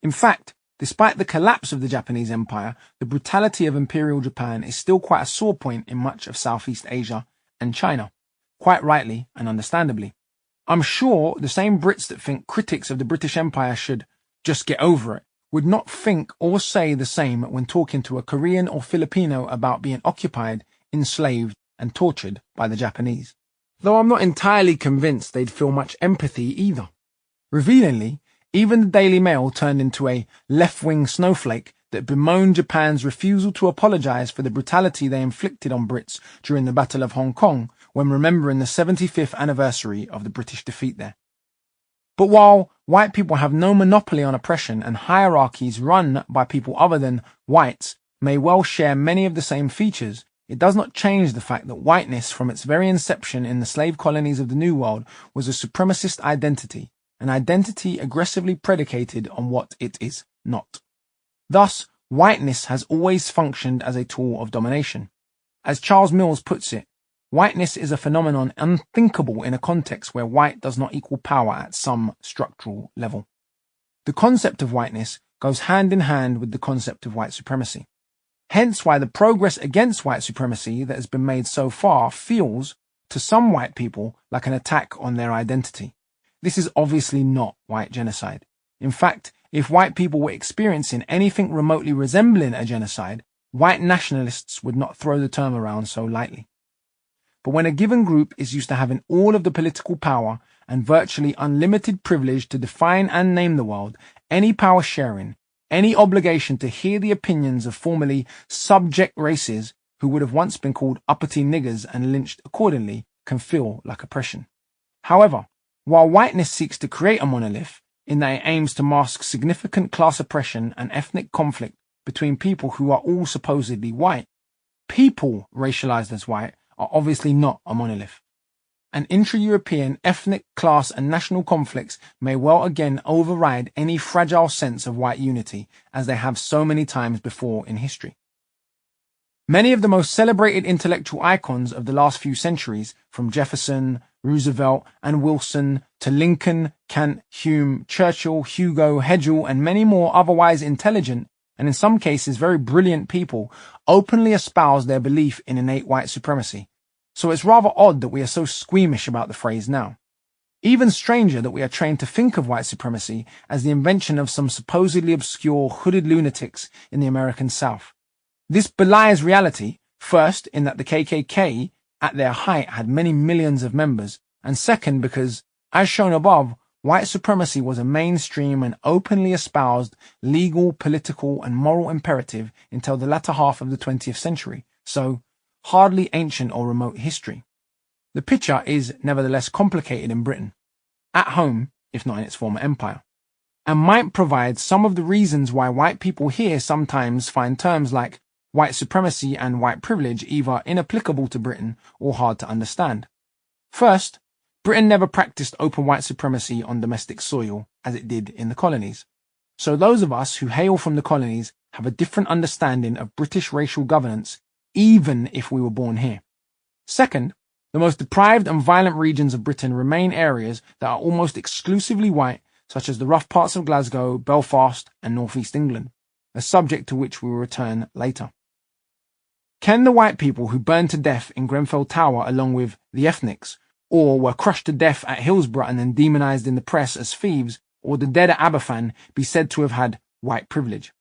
Speaker 2: In fact, despite the collapse of the Japanese Empire, the brutality of Imperial Japan is still quite a sore point in much of Southeast Asia and China, quite rightly and understandably. I'm sure the same Brits that think critics of the British Empire should just get over it would not think or say the same when talking to a Korean or Filipino about being occupied, enslaved, and tortured by the Japanese.
Speaker 1: Though I'm not entirely convinced they'd feel much empathy either.
Speaker 2: Revealingly, even the Daily Mail turned into a left-wing snowflake that bemoaned Japan's refusal to apologize for the brutality they inflicted on Brits during the Battle of Hong Kong when remembering the 75th anniversary of the British defeat there. But while white people have no monopoly on oppression and hierarchies run by people other than whites may well share many of the same features, it does not change the fact that whiteness from its very inception in the slave colonies of the New World was a supremacist identity, an identity aggressively predicated on what it is not. Thus, whiteness has always functioned as a tool of domination. As Charles Mills puts it, whiteness is a phenomenon unthinkable in a context where white does not equal power at some structural level. The concept of whiteness goes hand in hand with the concept of white supremacy. Hence why the progress against white supremacy that has been made so far feels, to some white people, like an attack on their identity. This is obviously not white genocide. In fact, if white people were experiencing anything remotely resembling a genocide, white nationalists would not throw the term around so lightly. But when a given group is used to having all of the political power and virtually unlimited privilege to define and name the world, any power sharing, any obligation to hear the opinions of formerly subject races who would have once been called uppity niggers and lynched accordingly can feel like oppression. However, while whiteness seeks to create a monolith, in that it aims to mask significant class oppression and ethnic conflict between people who are all supposedly white, people racialized as white are obviously not a monolith. And intra-European ethnic, class and national conflicts may well again override any fragile sense of white unity, as they have so many times before in history. Many of the most celebrated intellectual icons of the last few centuries, from Jefferson, Roosevelt and Wilson to Lincoln, Kant, Hume, Churchill, Hugo, Hegel and many more otherwise intelligent and in some cases very brilliant people, openly espouse their belief in innate white supremacy. So it's rather odd that we are so squeamish about the phrase now. Even stranger that we are trained to think of white supremacy as the invention of some supposedly obscure hooded lunatics in the American South. This belies reality, first in that the KKK at their height had many millions of members, and second because, as shown above, white supremacy was a mainstream and openly espoused legal, political and moral imperative until the latter half of the 20th century, so hardly ancient or remote history. The picture is nevertheless complicated in Britain, at home, if not in its former empire, and might provide some of the reasons why white people here sometimes find terms like white supremacy and white privilege either inapplicable to Britain or hard to understand. First, Britain never practiced open white supremacy on domestic soil as it did in the colonies. So those of us who hail from the colonies have a different understanding of British racial governance even if we were born here. Second, the most deprived and violent regions of Britain remain areas that are almost exclusively white, such as the rough parts of Glasgow, Belfast and North East England, a subject to which we will return later. Can the white people who burned to death in Grenfell Tower along with the ethnics, or were crushed to death at Hillsborough and then demonized in the press as thieves, or the dead at Aberfan be said to have had white privilege?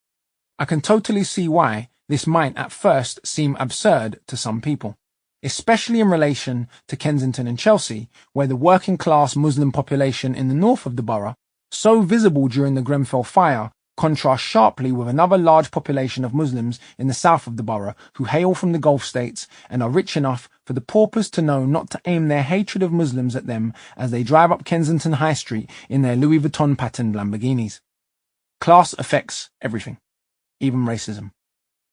Speaker 2: I can totally see why this might at first seem absurd to some people, especially in relation to Kensington and Chelsea, where the working class Muslim population in the north of the borough, so visible during the Grenfell fire, contrasts sharply with another large population of Muslims in the south of the borough who hail from the Gulf states and are rich enough for the paupers to know not to aim their hatred of Muslims at them as they drive up Kensington High Street in their Louis Vuitton patterned Lamborghinis. Class affects everything, even racism,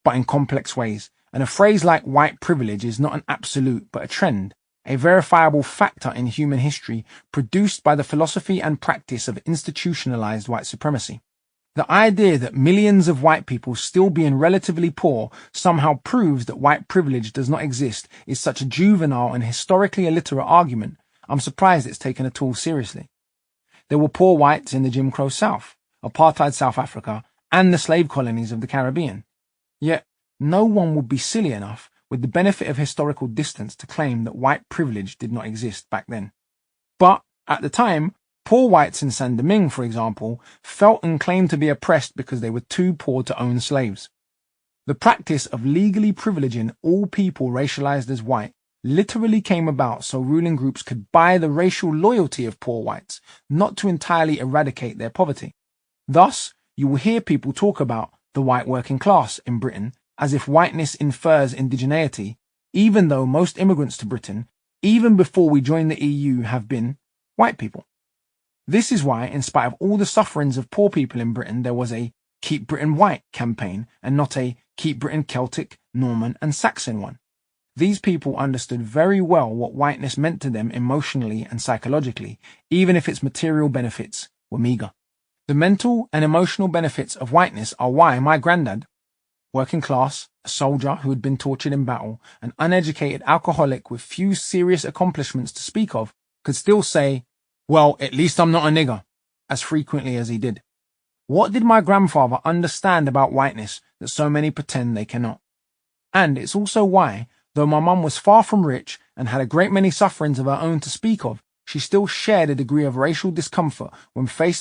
Speaker 2: but in complex ways, and a phrase like white privilege is not an absolute but a trend, a verifiable factor in human history produced by the philosophy and practice of institutionalized white supremacy. The idea that millions of white people still being relatively poor somehow proves that white privilege does not exist is such a juvenile and historically illiterate argument, I'm surprised it's taken at all seriously. There were poor whites in the Jim Crow South, apartheid South Africa, and the slave colonies of the Caribbean. Yet, no one would be silly enough, with the benefit of historical distance, to claim that white privilege did not exist back then. But, at the time, poor whites in Saint-Domingue, for example, felt and claimed to be oppressed because they were too poor to own slaves. The practice of legally privileging all people racialized as white literally came about so ruling groups could buy the racial loyalty of poor whites, not to entirely eradicate their poverty. Thus, you will hear people talk about the white working class in Britain as if whiteness infers indigeneity, even though most immigrants to Britain, even before we joined the EU, have been white people. This is why, in spite of all the sufferings of poor people in Britain, there was a Keep Britain White campaign and not a Keep Britain Celtic, Norman and Saxon one. These people understood very well what whiteness meant to them emotionally and psychologically, even if its material benefits were meagre. The mental and emotional benefits of whiteness are why my granddad, working class, a soldier who had been tortured in battle, an uneducated alcoholic with few serious accomplishments to speak of, could still say, "Well, at least I'm not a nigger," as frequently as he did. What did my grandfather understand about whiteness that so many pretend they cannot? And it's also why, though my mum was far from rich and had a great many sufferings of her own to speak of, she still shared a degree of racial discomfort when faced by